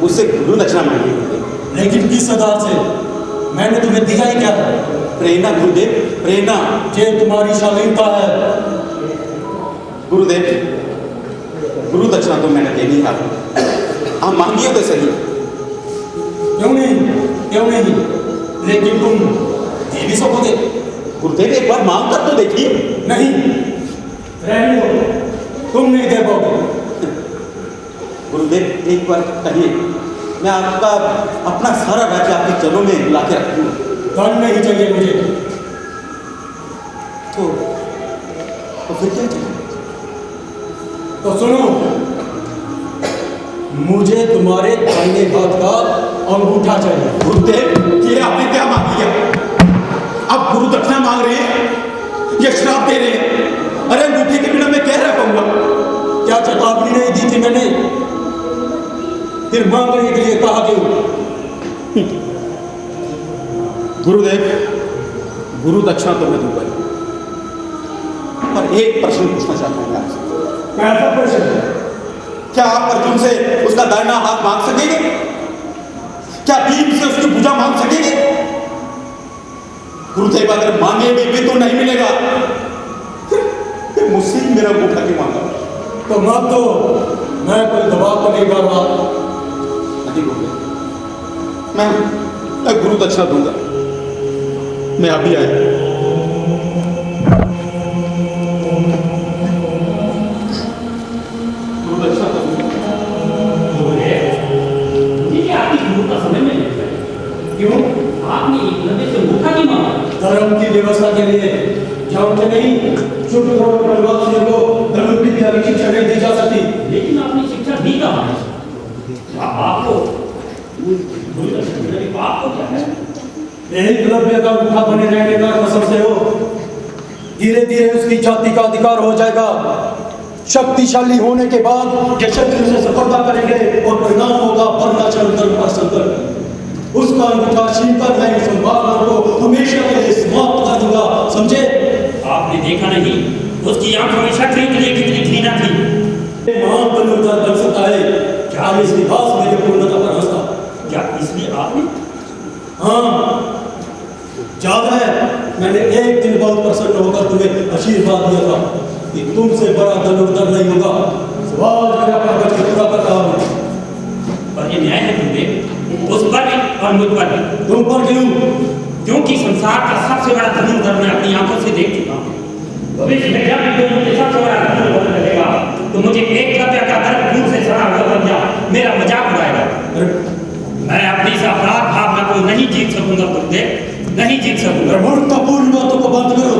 मुझसे गुरु दक्षिणा मांगी। लेकिन किस आधार से? मैंने तुम्हें दिया ही क्या? प्रेरणा गुरुदेव, प्रेरणा। ये तुम्हारी शालीनता है। गुरुदेव, गुरु दक्षिणा तो मैंने देनी है आपको, आप मांगिए तो सही। क्यों नहीं, क्यों नहीं? लेकिन तुम दे भी सकोगे। गुरुदेव, एक बार मांग कर तो देखिए। नहीं, रहने दो, तुम नहीं दे पाओगे। गुरुदेव, एक बार कहिए, मैं आपका अपना सारा राज्य आपके चरणों में ला के रखूँ। धन नहीं चाहिए मुझे। तो फिर क्या चाहिए? तो सुनो, मुझे तुम्हारे दाहिने हाथ का अंगूठा चाहिए। गुरुदेव, ये आपने क्या मांग लिया? आप गुरु दक्षिणा मांग रहे हैं या श्राप दे रहे हैं? अरे अंगूठे के बिना मैं कह रहा कहूँगा। क्या चेतावनी नहीं दी थी मैंने? फिर मांगने के लिए कहा क्यों? गुरुदेव, गुरु दक्षिणा तो मैं दूंगा, पर एक प्रश्न पूछना चाहता हूँ आपसे। कैसा प्रश्न? क्या आप अर्जुन से उसका दाहिना हाथ मांग सकेंगे? क्या भीम से उसकी भुजा मांग सकेंगे? गुरुदेव, अगर मांगेंगे भी तो नहीं मिलेगा, फिर मुझसे ही मेरा अंगूठा क्यों मांगा? तो मत दो, मैं कोई दबाव तो नहीं कर रहा। नहीं गुरुदेव, मैं गुरु दक्षिणा दूंगा। मैं अभी आया। गुरु दक्षिणा तो दूंगा। मुझे आपकी गुरुता समझ में नहीं आई। क्यों? आपने एकलव्य से अंगूठा क्यों मांगा? धर्म की व्यवस्था के लिए। जानते नहीं, शुद्ध धर्म परिवार को धनुर्विद्या की शिक्षा नहीं दी जा सकती। लेकिन आपने शिक्षा दी कहाँ है? आपको गुरु दक्षिणा देने के पाप को क्या है? एकलव्य का अंगूठा बने रहने का कसम से हो। धीरे धीरे उसकी जाति का अधिकार हो जाएगा। शक्तिशाली होने के बाद यशस्वी से सफलता करेंगे और परिणाम होगा वर्णाचल धर्म का संकट। उसका अंगूठा छीनकर मैं उस संभावना को हमेशा के लिए समाप्त कर दूंगा, समझे? आपने देखा नहीं उसकी आंखों में क्षत्रिय के लिए कितनी घृणा थी। महान धनुर्धर बन सकता है क्या इस लिबास मेरे पूर्णता पर हंसता? क्या इसलिए आपने? हाँ, याद है, मैंने एक दिन बहुत प्रसन्न होकर तुम्हें आशीर्वाद दिया था कि तुमसे बड़ा धनुर्धर नहीं होगा। सवाल मेरा कागज पूरा कर रहा हूँ। पर ये न्याय है गुरुदेव, उस पर भी और मुझ पर भी। तुम पर क्यों? क्योंकि संसार का सबसे बड़ा धनुर्धर मैं अपनी आंखों से देख चुका हूँ। भविष्य में जब भी कोई मुझे सबसे बड़ा धनुर्धर करेगा तो मुझे एकलव्य का गर्भ दूर से सड़ा हुआ बन जा मेरा मजाक उड़ाएगा। मैं अपनी इस अपराध भावना को नहीं जीत सकूंगा गुरुदेव, नहीं जीत सकूंगा। मूर्खतापूर्ण बातों को बंद करो।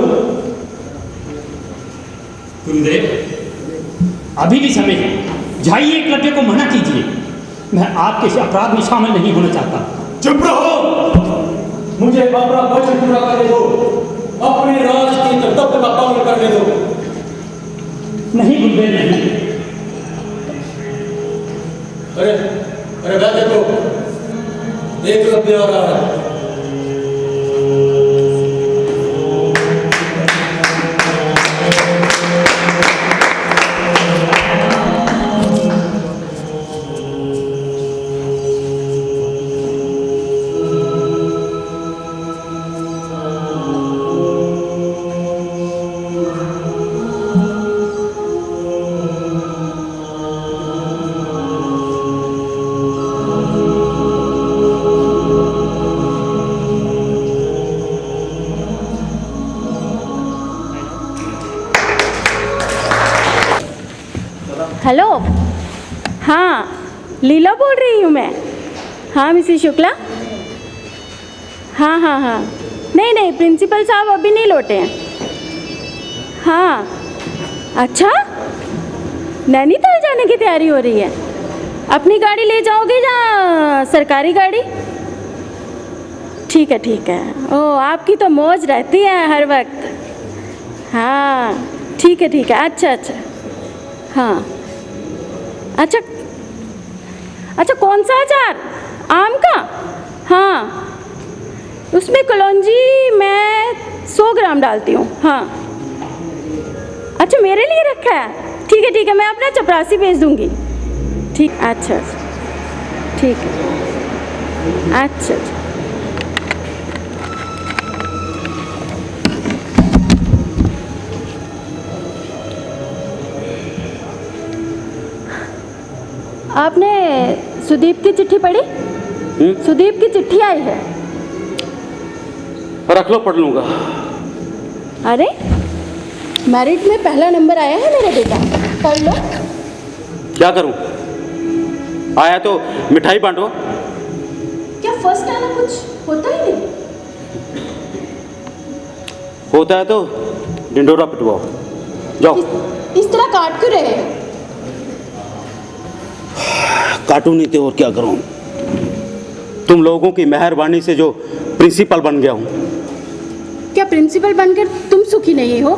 गुरुदेव, अभी भी समय है, जाइए एकलव्य को मना कीजिए। मैं आपके इस अपराध में शामिल नहीं होना चाहता। चुप रहो, मुझे अपना वचन पूरा करने दो, अपने राज के कर्तव्य का पालन करने दो। नहीं गुरुदेव, नहीं। अरे अरे वह देखो, एकलव्य आ रहा है। लीला बोल रही हूँ मैं। हाँ मिसेस शुक्ला। हाँ हाँ हाँ, नहीं नहीं, प्रिंसिपल साहब अभी नहीं लौटे हैं। हाँ अच्छा, नैनीताल जाने की तैयारी हो रही है। अपनी गाड़ी ले जाओगे या सरकारी गाड़ी? ठीक है ठीक है। ओ, आपकी तो मौज रहती है हर वक्त। हाँ ठीक है ठीक है। अच्छा अच्छा, हाँ अच्छा अच्छा, कौन सा अचार? आम का? हाँ, उसमें कलौंजी मैं 100 ग्राम डालती हूँ। हाँ अच्छा, मेरे लिए रखा है। ठीक है, मैं अपना चपरासी भेज दूँगी। ठीक, अच्छा अच्छा ठीक है। अच्छा अच्छा, आपने सुदीप की चिट्ठी पढ़ी? सुदीप की चिट्ठी आई है। रख लो, पढ़ लूंगा। अरे, मेरिट में पहला नंबर आया है मेरा बेटा, पढ़ लो। क्या करूं? आया तो मिठाई बांटो। क्या फर्स्ट आना कुछ होता ही नहीं? होता है तो डिंडोरा पिटवाओ। जाओ। इस तरह काट क्यों रहे? काटू नहीं तो और क्या करूं? तुम लोगों की मेहरबानी से जो प्रिंसिपल बन गया हूं। क्या प्रिंसिपल बनकर तुम सुखी नहीं हो?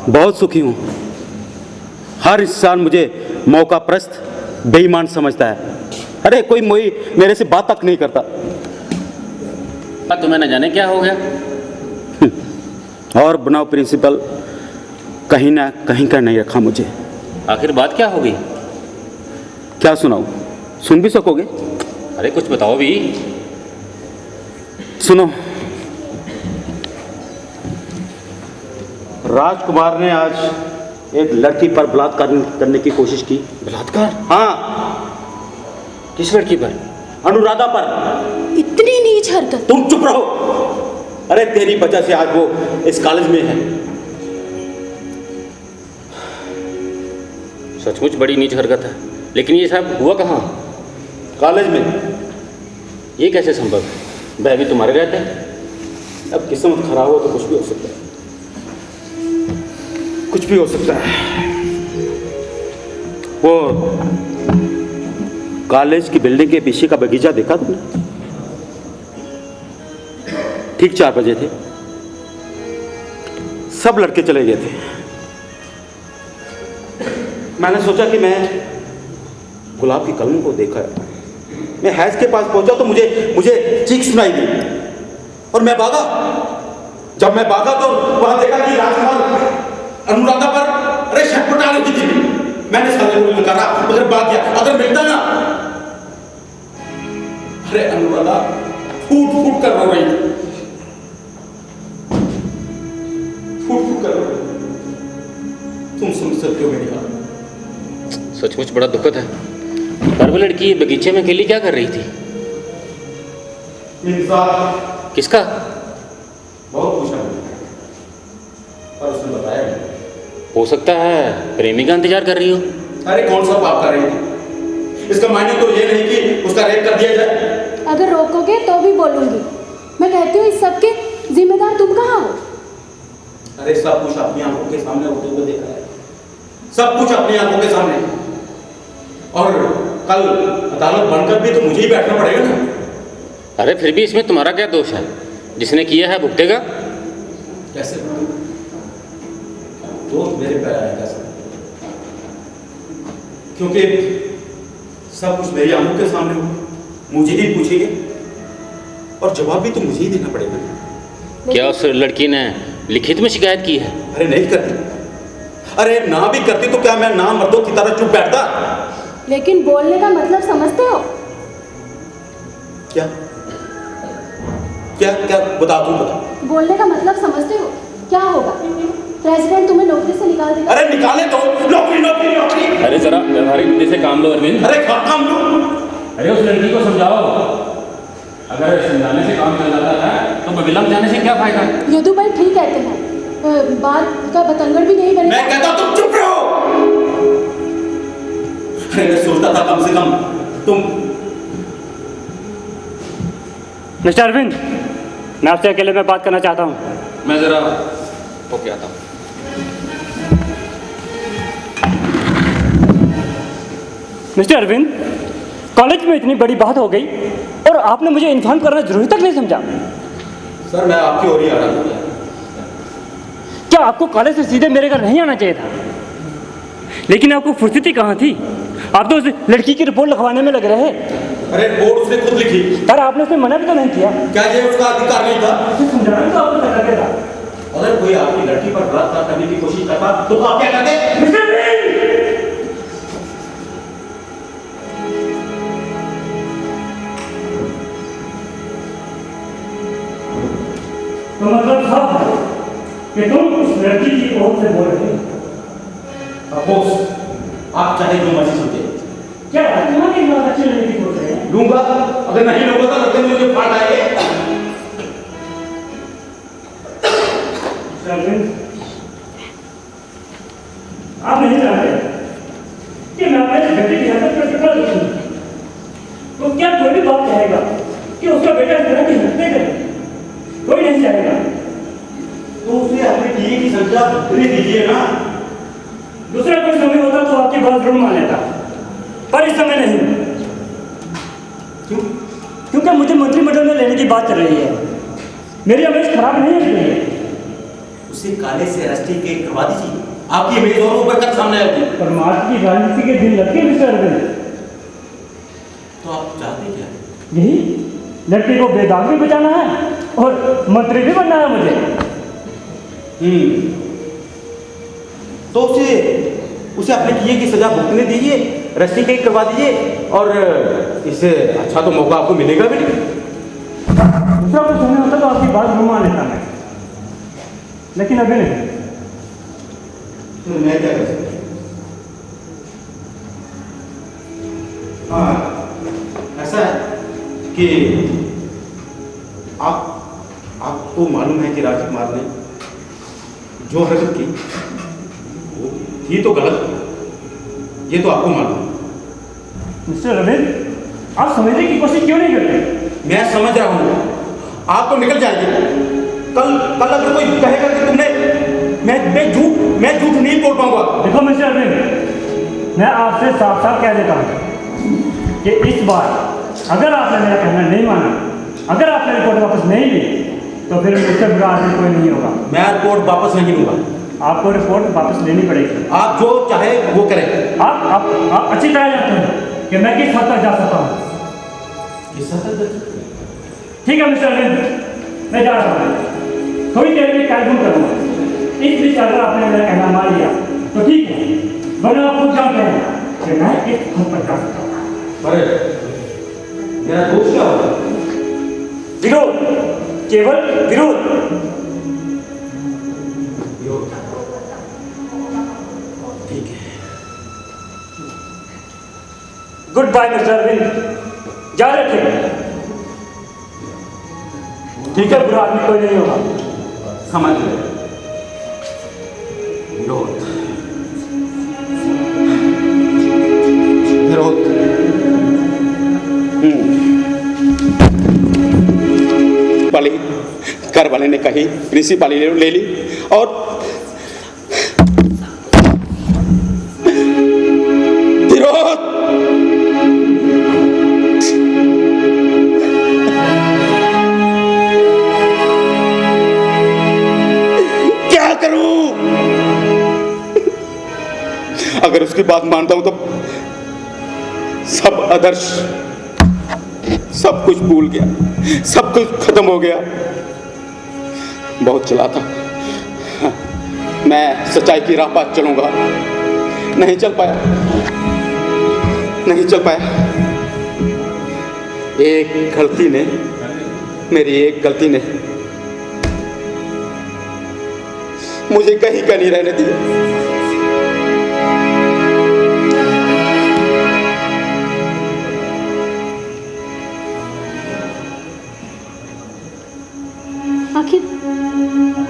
बहुत सुखी हूं। हर इंसान मुझे मौका प्रस्त बेईमान समझता है। अरे कोई मेरे से बात तक नहीं करता। तुम्हें न जाने क्या हो गया। और बनाओ प्रिंसिपल, कहीं ना कहीं का नहीं रखा मुझे। आखिर बात क्या होगी? क्या सुनाऊं? सुन भी सकोगे? अरे कुछ बताओ भी। सुनो, राजकुमार ने आज एक लड़की पर बलात्कार करने की कोशिश की। बलात्कार? हाँ। किस लड़की पर? अनुराधा पर। इतनी नीच हरकत! तुम चुप रहो। अरे तेरी वजह से आज वो इस कॉलेज में है। सचमुच बड़ी नीच हरकत है, लेकिन ये सब हुआ कहाँ? कॉलेज में। ये कैसे संभव है? वह भी तुम्हारे रहते हैं। अब किस्मत खराब हो तो कुछ भी हो सकता है। कुछ भी हो सकता है। वो कॉलेज की बिल्डिंग के पीछे का बगीचा देखा तुमने? ठीक 4 बजे थे, सब लड़के चले गए थे। मैंने सोचा कि मैं गुलाब की कलम को देखा है। मैं हैज के पास पहुंचा तो मुझे चीख सुनाई दी और मैं भागा। जब मैं भागा तो वहां देखा कि राजकुमार अनुराधा पर अरे छटपटा रही थी। मैंने साले को कहा अगर भाग गया, अगर मिलता ना। अरे अनुराधा फूट फूट कर रो रही थी। फूट फूट कर रो रही। तुम सुन सकते हो मेरी बात? सचमुच बड़ा दुखद है। पर वो लड़की बगीचे में अकेली क्या कर रही थी? इंसाफ। किसका? बहुत पूछा पर उसने बताया नहीं। हो सकता है प्रेमी का इंतजार कर रही हो। अरे कौन सा पाप कर रही है? इसका मायने तो ये नहीं कि उसका रेप कर दिया जाए। अगर रोकोगे तो भी बोलूंगी। मैं कहती हूँ इस सब के जिम्मेदार तुम कहाँ हो? अरे सब कुछ अपनी आंखों के सामने होते हुए देखा है। सब कुछ अपनी आंखों के सामने। और कल अदालत बनकर भी तो मुझे ही बैठना पड़ेगा ना। अरे फिर भी इसमें तुम्हारा क्या दोष है? जिसने किया है भुगतेगा। कैसे तो मेरे पैर आए कैसे? क्योंकि सब कुछ मेरी आंखों के सामने हो, मुझे ही पूछेंगे और जवाब भी तो मुझे ही देना पड़ेगा। क्या उस लड़की ने लिखित में शिकायत की है? अरे नहीं करती। अरे ना भी करती तो क्या मैं ना मर्दों की तरह चुप बैठता? लेकिन बोलने का मतलब समझते हो? क्या क्या क्या बता दूं? बता। बोलने का मतलब समझते हो? क्या होगा? प्रेसिडेंट तुम्हें नौकरी से निकाल देगा। अरे निकाले तो नौकरी नौकरी नौकरी। अरे जरा व्यवहारिक नीति से काम लो अरविंद। अरे काम लो। अरे उस लड़की को समझाओ। अगर समझाने से काम चल जाता है तो विलंब जाने से क्या फायदा? यदु भाई ठीक कहते हैं, बात का बतंगड़ भी नहीं बनेगा। मैं कहता तुम चुप रहो। अरे मैं सोचता था कम से कम तुम मिस्टर अरविंद, मैं आपसे अकेले में बात करना चाहता हूँ। मैं ज़रा होके आता हूँ। मिस्टर अरविंद, कॉलेज में इतनी बड़ी बात हो गई और आपने मुझे इन्फॉर्म करना जरूरी तक नहीं समझा। सर, मैं आपकी ओर ही आ रहा था। क्या आपको कॉलेज से सीधे मेरे घर नहीं आना चाहिए था? लेकिन आपको फुर्सती कहाँ थी? आप तो उस लड़की की रिपोर्ट लिखवाने में लग रहे हैं। अरे रिपोर्ट उसने खुद लिखी। पर आपने उसमें मना भी तो नहीं किया। क्या ये उसका अधिकार नहीं था? समझाना तो आपको तक लगेगा। अगर कोई आपकी लड़की पर बलात्कार करने की कोशिश करता तो आप क्या करते? मिस्टर अरविंद! तो मतलब साफ है कि तुम उस लड़की की ओर से बोल रहे हो। अफसोस, आप चाहे जो मर्जी समझे। क्या तुम्हारी बात अच्छी लड़की बोल रहे हैं? लूंगा, अगर नहीं लूंगा तो लगते मुझे फाड़ आएंगे। आप नहीं जानते कि मैं अपने बेटे की हरकत पर कितना दुखी हूं। तो क्या कोई भी बात कहेगा कि उसका बेटा इस तरह की हरकतें करे? कोई नहीं चाहेगा। तो उसे अपने किए की सजा भुगतने दीजिए ना। दूसरा कोई समय होता तो आपकी बात जरूर मान लेता, पर इस समय नहीं। क्यों? क्योंकि मुझे मंत्रिमंडल में लेने की बात चल रही है। मेरी इमेज खराब नहीं है इसलिए। उसे काले से रस्टिकेट करवा दीजिए, आपकी इमेज और ऊपर तक सामने आएगी। पर मार्च की राजनीति के दिन लगते मिस्टर अरविंद। तो आप चाहते क्या? यही लड़के को बेदाग भी बचाना है और मंत्री भी बनना है मुझे। तो उसे अपने किए की सजा भुगतने दीजिए, रस्टिकेट करवा दीजिए और इससे अच्छा तो मौका आपको मिलेगा भी नहीं। दूसरा कुछ समय होता तो आपकी बात जरूर मान लेता मैं, लेकिन अभी नहीं। तो मैं क्या कर सकता? हाँ, ऐसा है कि आपको मालूम है कि राजकुमार ने जो हरकत की वो थी तो गलत, ये तो आपको मालूम है। मिस्टर रविंद्र, आप समझने की कोशिश क्यों नहीं करते? मैं समझ रहा हूँ, आप तो निकल जाएंगे। कल अगर कोई कहेगा कि तुमने मैं झूठ नहीं बोल पाऊंगा। देखो मिस्टर अरविंद, मैं आपसे साफ साफ कह देता हूँ कि इस बार अगर आपने मेरा कहना नहीं माना, अगर आपने रिपोर्ट वापस नहीं ली, तो फिर मुझसे बुरा आदमी कोई नहीं होगा। मैं रिपोर्ट वापस नहीं लूंगा। आपको रिपोर्ट वापस लेनी पड़ेगी। आप जो चाहे वो करें। आप अच्छी तरह जानते हैं कि मैं किस हद तक जा सकता हूँ। किस हद तक? ठीक है मिस्टर अरविंद, मैं जा रहा हूँ। थोड़ी देर में टेलीफोन करूँगा। इस बीच अगर आपने मेरा कहना मान लिया तो ठीक है, वरना आप खुद जानते हैं कि मैं किस हद तक जा सकता हूँ। अरे मेरा दोस्त क्या होगा? विरोध, केवल विरोध। ठीक है। गुड बाय मिस्टर अरविंद, याद रखें। ठीक है, बुरा आदमी कोई नहीं होगा। समझ गए। विरोध वाली घर वाले ने कही, प्रिंसिपल ले ली और विरोध। क्या करूं? अगर उसकी बात मानता हूं तो सब आदर्श, सब कुछ भूल गया, सब कुछ खत्म हो गया। बहुत चला था, मैं सच्चाई की राह पर चलूंगा, नहीं चल पाया। मेरी एक गलती ने मुझे कहीं का नहीं रहने दिया।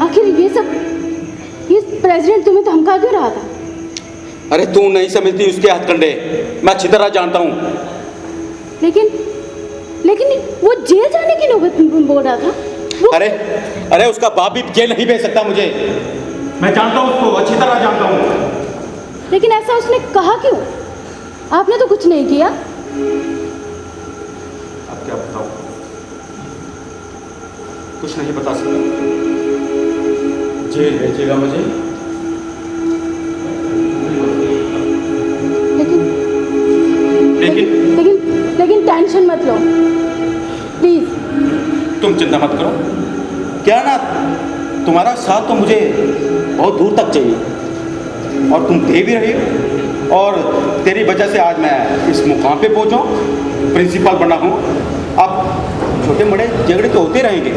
आखिर ये प्रेसिडेंट तुम्हें धमका क्यों रहा था? अरे तू नहीं समझती उसके हथकंडे, मैं अच्छी तरह जानता हूं। लेकिन वो जेल जाने की नौबत बोल रहा था। वो अरे उसका बाप भी जेल नहीं भेज सकता मुझे। मैं जानता हूँ उसको, अच्छी तरह जानता हूँ। लेकिन ऐसा उसने कहा क्यों? आपने तो कुछ नहीं किया। अब क्या बताऊँ, कुछ नहीं बता सकता। जेल भेजेगा मुझे। लेकिन टेंशन मत लो प्लीज। तुम चिंता मत करो। क्या ना, तुम्हारा साथ तो मुझे बहुत दूर तक चाहिए और तुम दे भी रही हो, और तेरी वजह से आज मैं इस मुकाम पे पहुंचा हूं, प्रिंसिपल बना हूं। अब छोटे बड़े झगड़े तो होते रहेंगे।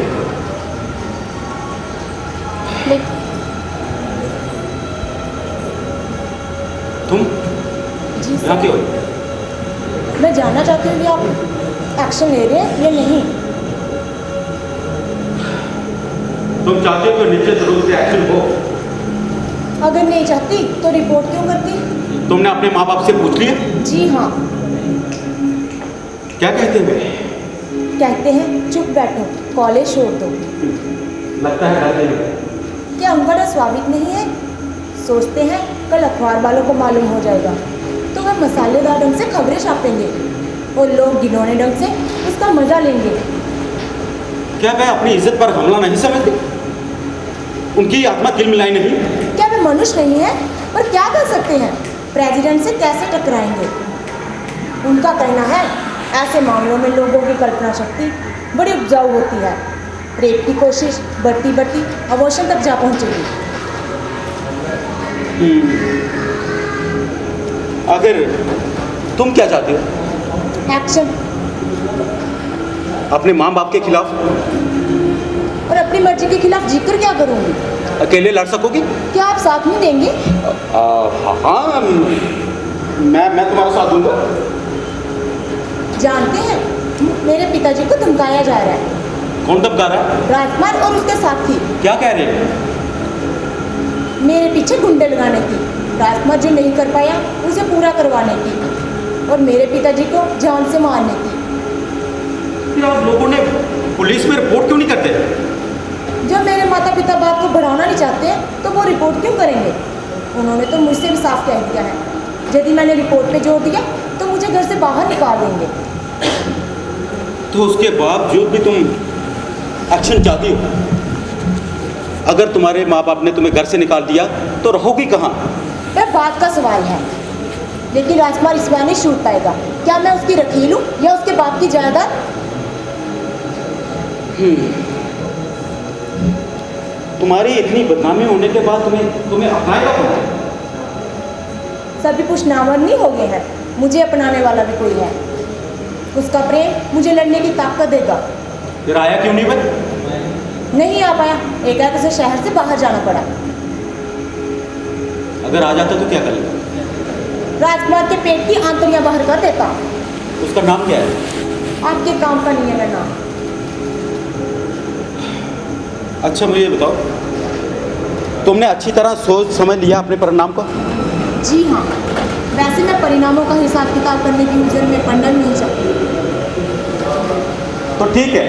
तुम जी यहाँ क्यों? मैं जानना चाहती हूँ कि आप एक्शन ले रहे हैं या नहीं। तुम चाहते हो कि निश्चित रूप से एक्शन हो। अगर नहीं चाहती तो रिपोर्ट क्यों करती? तुमने अपने माँ बाप से पूछ लिया? जी हाँ। क्या कहते हैं वे? कहते हैं चुप बैठो, कॉलेज छोड़ दो। लगता है डरते हैं। क्या उनका डर स्वाभाविक नहीं है? सोचते हैं कल अखबार वालों को मालूम हो जाएगा तो वह मसालेदार ढंग से खबरें छापेंगे और लोग घिनौने ढंग से उसका मजा लेंगे। क्या वे अपनी इज्जत पर हमला नहीं समझते? उनकी आत्मा तिलमिलाई नहीं? क्या वे मनुष्य नहीं है? पर क्या कर सकते हैं, प्रेसिडेंट से कैसे टकराएंगे? उनका कहना है ऐसे मामलों में लोगों की कल्पना शक्ति बड़ी उपजाऊ होती है। रेप की कोशिश बढ़ती बढ़ती अबॉर्शन तक जा पहुंचेगी। अगर तुम क्या चाहते हो? एक्शन। अपने माँ बाप के खिलाफ? और अपनी मर्जी के खिलाफ जीकर क्या करूंगी? अकेले लड़ सकोगी? क्या आप साथ नहीं देंगे? हाँ, मैं तुम्हारा साथ दूंगा। जानते हैं मेरे पिताजी को धमकाया जा रहा है। कौन धमका रहा है? राजकुमार और उसके साथी। क्या कह रहे हैं? मेरे पीछे गुंडे लगाने की, राजकुमार जो नहीं कर पाया उसे पूरा करवाने की और मेरे पिताजी को जान से मारने की। फिर आप लोगों ने पुलिस में रिपोर्ट क्यों नहीं करते? जब मेरे माता पिता बात को बढ़ाना नहीं चाहते तो वो रिपोर्ट क्यों करेंगे? उन्होंने तो मुझसे भी साफ कह दिया है, यदि मैंने रिपोर्ट पे जोर दिया तो मुझे घर से बाहर निकाल देंगे। तो उसके बावजूद भी तुम एक्शन चाहती हो? अगर तुम्हारे माँ बाप ने तुम्हें घर से निकाल दिया तो रहोगी कहाँ? वह बात का सवाल है, लेकिन राजकुमार इस बार नहीं छूट पाएगा। क्या मैं उसकी रखील हूँ या उसके बाप की जायदाद? तुम्हारी इतनी बदनामी होने के बाद तुम्हें अपनाएगा कौन? सभी कुछ नामर्द नहीं हो गए हैं, मुझे अपनाने वाला भी कोई है। उसका प्रेम मुझे लड़ने की ताकत देगा। फिर आया क्यों नहीं भाई? नहीं आ पाया, एकाएक उसे शहर से बाहर जाना पड़ा। अगर आ जाता तो क्या करेगा? राजकुमार के पेट की आंतड़ियां बाहर कर देता। उसका नाम क्या है? आपके काम का नहीं है मेरा नाम। अच्छा मुझे ये बताओ, तुमने अच्छी तरह सोच समझ लिया अपने परिणाम को? जी हाँ, वैसे मैं परिणामों का हिसाब किताब करने की उलझन में पंडन नहीं चाहती। तो ठीक है,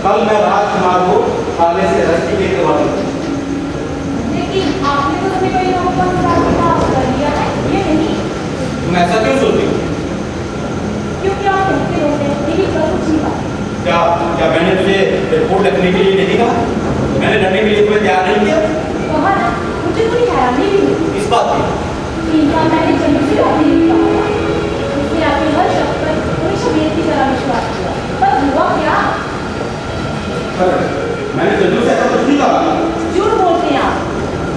कल मैं राजकुमार को थाने से रस्सी लेकर आऊंगा। लेकिन आपने तो अपने परिणामों का हिसाब किताब कर लिया है, ये नहीं। तुम ऐसा क्यों सोचती हो? क्योंकि आप कहते होते हैं लेकिन कर कुछ नहीं पाते। क्या मैंने तुझे रिपोर्ट लिखने के लिए नहीं कहा? मैंने लड़ने के लिए तुम्हें तैयार नहीं किया? कहा ना, मुझे कोई हैरानी भी हुई। इस बात की? 3 साल मैंने जन्म से बात नहीं कहा था। उसने आपके हर शब्द पर पूरी शरीर की तरह विश्वास किया, पर हुआ क्या? मैंने जल्दी से ऐसा कुछ नहीं कहा। झूठ बोलते हैं आप।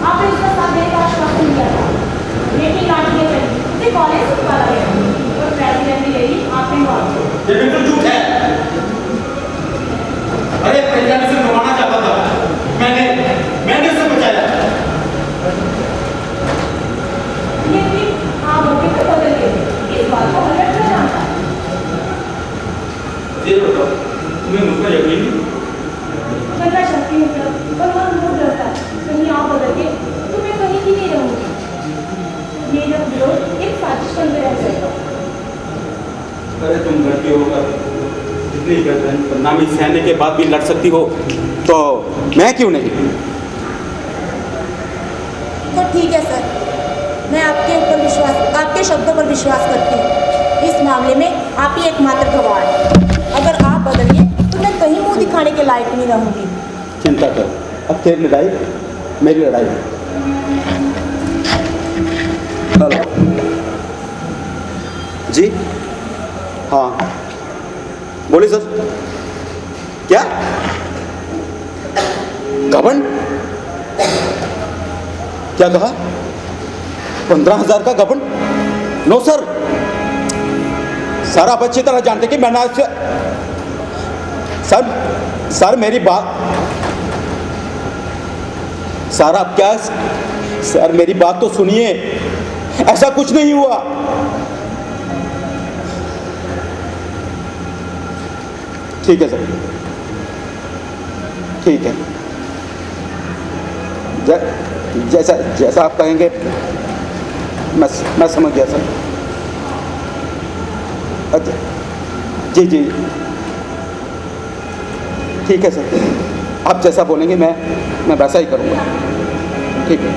आपने उसका साथ देने का आश्वासन दिया था, लेकिन लाठियाँ चली, उसे कॉलेज से निकाला गया और प्रेसिडेंट ने यही आपने मांगा। ये बिल्कुल झूठ है। अरे पहले उसे मरवाना चाहता था, मैंने उसे बचाया। लेकिन आप मौके पर बदल गए, इस बात को हर लड़का जानता है। ये बताओ, तुम्हें मुझ पर यकीन नहीं? मैं शक्ति हूँ पर मन बहुत डरता है, कहीं आप बदल गए तो मैं कहीं भी नहीं रहूँगी। ये जब विरोध एक साजिश बन के रह जाएगा। अरे तुम लड़की होकर इतनी बदनामी सहने के बाद भी लड़ सकती हो तो मैं क्यों नहीं? तो ठीक है सर, मैं आपके शब्दों पर विश्वास करती हूँ। इस मामले में आप ही एकमात्र गवाह हैं। अगर आप बदलिए तो मैं कहीं मुंह दिखाने के लायक नहीं रहूँगी। चिंता कर, अब तेरी लड़ाई मेरी लड़ाई है। हेलो जी, हाँ बोलिए सर। क्या घमंड? क्या कहा? 15,000 का घमंड? नो सर, सर आप अच्छी तरह जानते कि मैंने आज सर मेरी बात, सर आप क्या, सर मेरी बात तो सुनिए, ऐसा कुछ नहीं हुआ। ठीक है सर, ठीक है, जैसा आप कहेंगे मैं समझ गया सर। अच्छा जी जी ठीक है सर, आप जैसा बोलेंगे मैं वैसा ही करूँगा। ठीक है।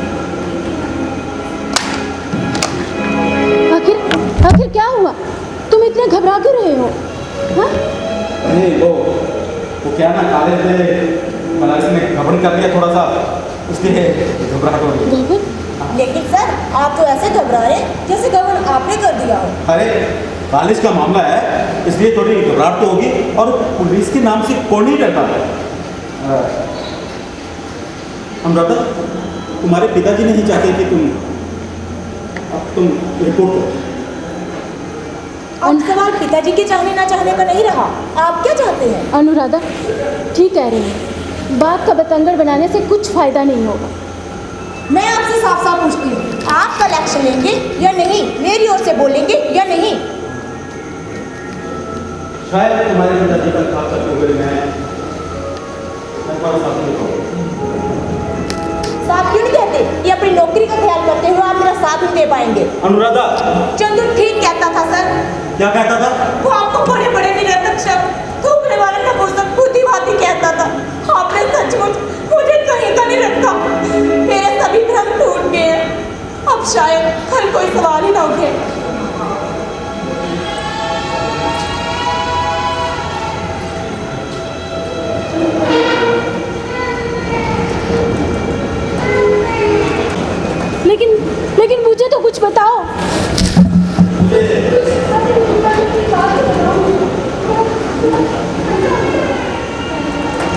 आखिर क्या हुआ? तुम इतने घबरा क्यों रहे हो? हाँ? नहीं वो क्या ना, कॉलेज में घबराहट कर लिया थोड़ा सा, इसलिए घबराहट हो रही है। लेकिन सर आप तो ऐसे घबरा रहे हैं जैसे गबन आपने कर दिया हो। अरे कॉलेज का मामला है, इसलिए थोड़ी घबराहट तो होगी, और पुलिस के नाम से कौन नहीं डरता है। अनुराधा, तुम्हारे पिताजी नहीं चाहते कि तुम रिपोर्ट करो। अब सवाल पिताजी के चाहने ना चाहने का नहीं रहा, आप क्या चाहते हैं? अनुराधा ठीक कह रही है, बात का बतंगड़ बनाने से कुछ फायदा नहीं होगा। मैं आपसे साफ साफ पूछती हूँ, आप कल एक्शन लेंगे या नहीं? मेरी ओर से बोलेंगे या नहीं? शायद तुम्हारे पिताजी का ख्याल करते हुए मैं तुम्हारा साथ नहीं दूंगा। साथ क्यों नहीं कहते? ये अपनी नौकरी का ख्याल करते हुए आप मेरा साथ नहीं दे पाएंगे। अनुराधा, चंदू ठीक कहता था सर। क्या कहता था? वो आपको बड़े बड़े निरर्थक शब्द थूकने वाले नपुंसक बुद्धिवादी कहता था। आपने सचमुच मुझे कहीं का नहीं रखा। मेरे सभी भ्रम टूट गए हैं। अब शायद कल कोई सवाल ही ना उठे। लेकिन मुझे तो कुछ बताओ।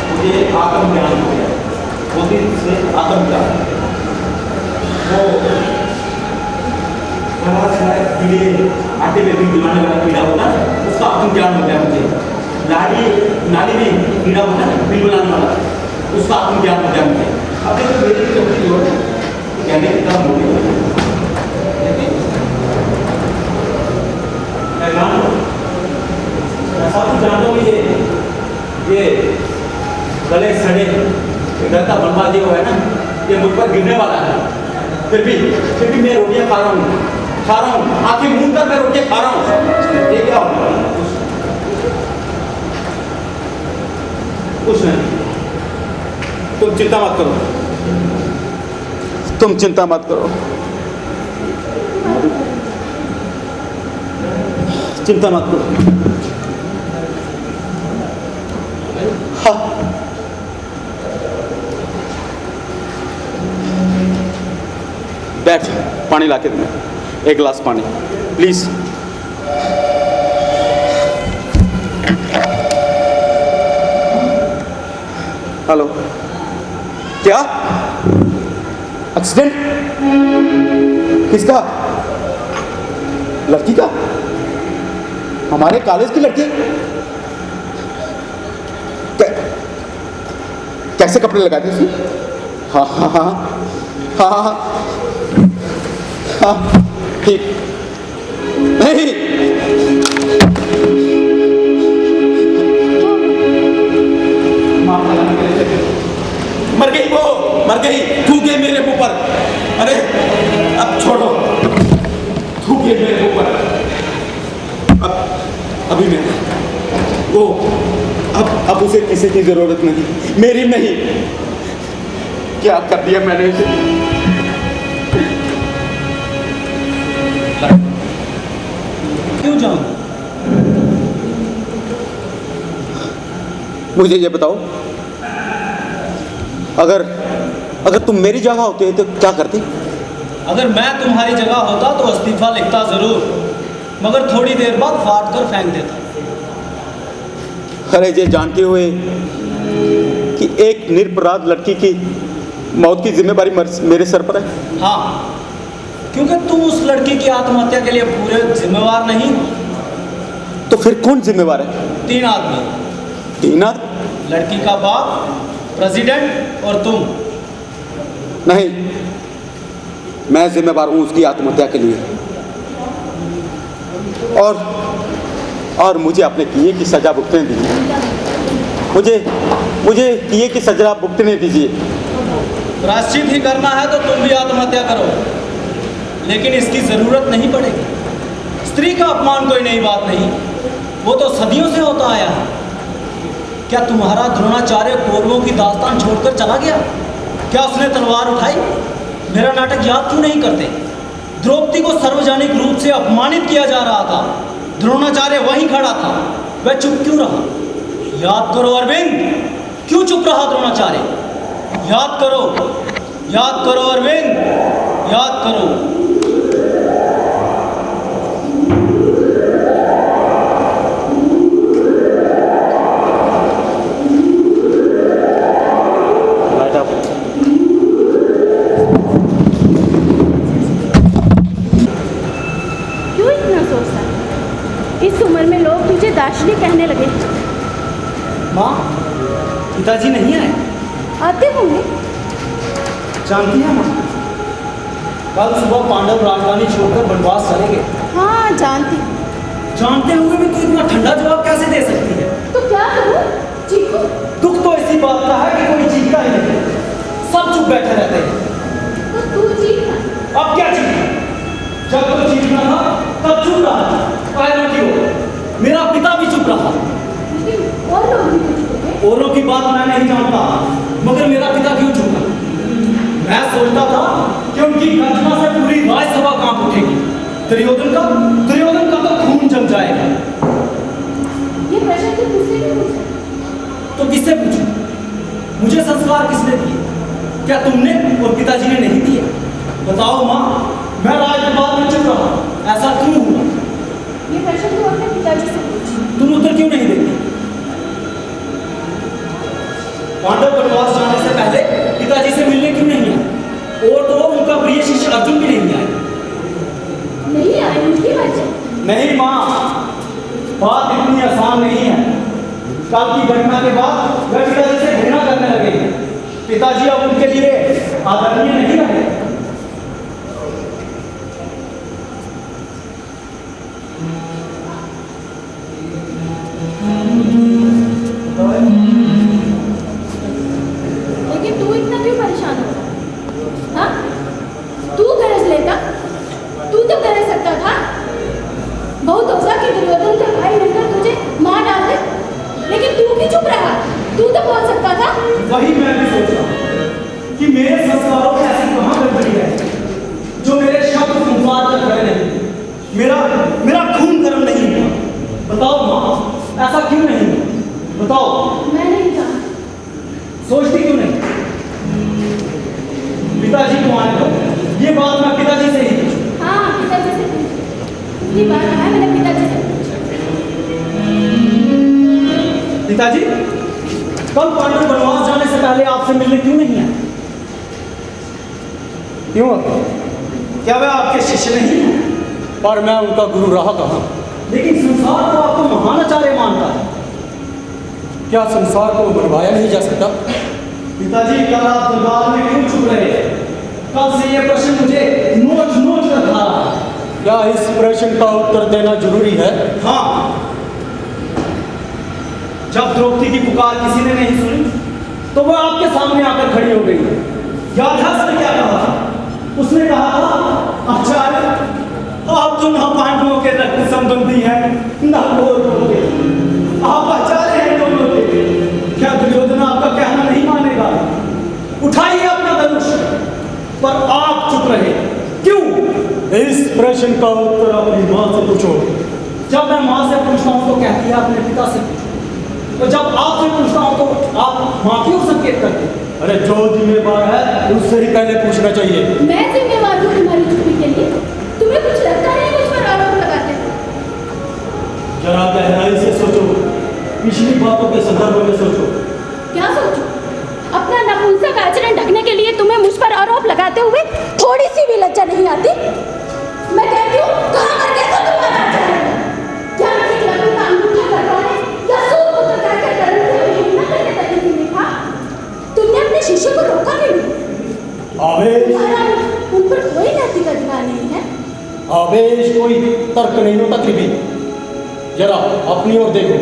मुझे आत्मज्ञान हो गया, वो दिन से आत्मज्ञान। वो कीड़े आटे में भी दिलाने वाला कीड़ा होता है, उसका आत्मज्ञान हो गया मुझे। नाली में कीड़ा होता है बिल बनाने वाला, उसका आत्मज्ञान हो गया मुझे। अब देखो मेरी चौकी हो कहने की तरह हो गई। ऐसा कुछ जानता हूँ, ये गले सड़े इधर का बनवा दिया हुआ है ना, ये मुझ पर गिरने वाला है। फिर भी मैं रोटियां खा रहा हूँ, आंखें मूंद कर मैं रोटियां खा रहा हूँ। ये क्या होगा? कुछ नहीं, तुम चिंता मत करो, तुम चिंता मत करो, चिंता मत करो। हाँ, बैठ, पानी ला के देना, एक गिलास पानी प्लीज। हेलो, क्या एक्सीडेंट? किसका? लड़की का? हमारे कॉलेज की लड़की? कैसे कपड़े लगाते उसने? हाँ हाँ हाँ हाँ हाँ हाँ ठीक नहीं। मर गई वो, मर गई, थूक गई मेरे मुंह पर। अरे अब छोड़ो, थूक गई मेरे मुंह पर। अब अभी मैं वो अब उसे किसी की जरूरत नहीं, मेरी नहीं। क्या कर दिया मैंने उसे? क्यों जाऊं? मुझे ये बताओ, अगर तुम मेरी जगह होते तो क्या करते? अगर मैं तुम्हारी जगह होता तो इस्तीफा लिखता जरूर, मगर थोड़ी देर बाद फाड़ कर फेंक देता। अरे ये जानते हुए कि एक निरपराध लड़की की मौत की जिम्मेदारी मेरे सर पर है। हाँ, क्योंकि तुम उस लड़की की आत्महत्या के लिए पूरे जिम्मेवार नहीं। तो फिर कौन जिम्मेवार है? 3 आदमी। 3 आदमी? लड़की का बाप, प्रेसिडेंट और तुम। नहीं, मैं जिम्मेवार हूं उसकी आत्महत्या के लिए, और मुझे अपने किए की सजा भुगतने दीजिए। मुझे किए की सजा भुगतने दीजिए। प्रायश्चित ही करना है तो तुम भी आत्महत्या करो, लेकिन इसकी जरूरत नहीं पड़ेगी। स्त्री का अपमान कोई नई बात नहीं, वो तो सदियों से होता आया है। क्या तुम्हारा द्रोणाचार्य कौरवों की दास्तान छोड़कर चला गया? क्या उसने तलवार उठाई? मेरा नाटक याद क्यों नहीं करते? द्रौपदी को सार्वजनिक रूप से अपमानित किया जा रहा था, द्रोणाचार्य वहीं खड़ा था, वह चुप क्यों रहा? याद करो अरविंद, क्यों चुप रहा द्रोणाचार्य? याद करो अरविंद, याद करो। क्यों इतना सोचता है? इस उम्र में लोग तुझे दार्शनिक कहने लगे। माँ, पिताजी नहीं आए? आते होंगे। जानती हैं माँ, कल सुबह पांडव राजधानी छोड़कर वनवास चलेंगे। हाँ जानती। जानते हुए भी तू इतना ठंडा जवाब कैसे दे सकती है? तो क्या करूं? चीखूं? दुख तो इसी बात का है कि कोई चीखता ही नहीं, सब चुप बैठे रहते हैं। तो तू चीखना। अब क्या चीखना? जब तो चीखना था तब चुप रहा। काहे क्यों? मेरा पिता भी चुप रहा। लेकिन और लोग भी कुछ बोले। औरों की बात मैं नहीं जानता, मगर मेरा पिता क्यों चुप रहा? मैं सोचता था कि उनकी गर्जना से पूरी राज्यसभा कांप उठेगी। दुर्योधन का तो खून जम जाएगा। ये प्रश्न तो तुझसे भी पूछा। तो किससे पूछूं? मुझे संस्कार किसने दिए? क्या तुमने और पिताजी ने नहीं दिए? बताओ माँ, मैं राजदरबार में चुप रहा, ऐसा क्यों हुआ? ये प्रश्न तू अपने पिताजी से पूछ। तुम उत्तर क्यों नहीं देती? पांडव वनवास जाने से पहले पिताजी से मिलने क्यों नहीं आए? और तो उनका प्रिय शिष्य अर्जुन भी नहीं आए। नहीं आए उनकी वजह। नहीं माँ, बात इतनी आसान नहीं है। कल की घटना के बाद वे पिताजी से घृणा करने लगे। पिताजी अब उनके लिए आदरणीय नहीं रहे। लेकिन तू इतना क्यों परेशान हो रहा? हाँ? तू गरज लेता, तू तो गरज सकता था। बहुत होगा कि दुर्योधन के भाई मिलकर तुझे मार डाल दे, लेकिन तू क्यों चुप रहा? तू तो बोल सकता था। वही मैं भी सोच रहा हूं कि मेरे संस्कारों में ऐसी कहां गड़बड़ी है जो मेरे शब्द संसार तक गए नहीं। मेरा खून गर्म नहीं हुआ। बताओ माँ, ऐसा क्यों नहीं हुआ? बताओ। मैं नहीं जानती। सोचती क्यों नहीं? पिताजी को आने दो, ये बात मैं पिताजी से ही पूछूं। हाँ पिताजी से पूछ। ये बात है मैंने पिताजी से पूछा। पिताजी, कल पांडव वनवास जाने से पहले आपसे मिलने क्यों नहीं आए? क्यों? क्या वे आपके शिष्य नहीं हैं? पर मैं उनका गुरु रहा कहाँ? लेकिन संसार तो आपको महान आचार्य मानता है। क्या संसार को बनवाया नहीं जा सकता? पिताजी, कल आप दरबार में क्यों चुप रहे? कल से ये प्रश्न मुझे नोच नोच कर खा रहा है। क्या इस प्रश्न का उत्तर देना जरूरी है? हाँ, जब द्रौपदी की पुकार किसी ने नहीं सुनी तो वह आपके सामने आकर खड़ी हो गई। याद है उसने क्या कहा था? उसने कहा था, आचार्य आप तुम हम पांडवों के रक्त संबंधी हैं ना कौरवों के। आप आचार्य हैं दोनों के। क्या दुर्योधन आपका कहना नहीं मानेगा? उठाइए अपना धनुष। पर आप चुप रहे क्यों? इस प्रश्न का उत्तर अपनी माँ से पूछो। जब मैं माँ से पूछता हूँ तो कहती है अपने पिता से पूछो, और जब आपसे पूछता हूँ तो आप माँ क्यों संकेत करते हैं? अरे जो जिम्मेवार है उससे ही पहले पूछना चाहिए। मैं जिम्मेवार हूँ तुम्हारी चुप्पी के लिए। तुम्हें कुछ लगता है मुझ पर आरोप लगाते हो? जरा गहराई से सोचो, पिछली बातों के संदर्भ में सोचो। क्या सोचो? अपना नपुंसक आचरण ढकने के लिए तुम्हें मुझ पर आरोप लगाते हुए थोड़ी सी भी लज्जा नहीं आती? मैं कहती हूँ कहाँ पर कैसा तुम्हारा आचरण है? क्या किसी लड़की का अंगूठा करवाने या सूट को कहकर करने से हिम्मत करके तक नहीं देखा? तुमने अपने शिष्य को रोका क्यों नहीं? आवेश, तुम्हारा उन पर कोई नैतिक अधिकार नहीं है। आवेश कोई तर्क नहीं होता। भी जरा अपनी ओर देखो।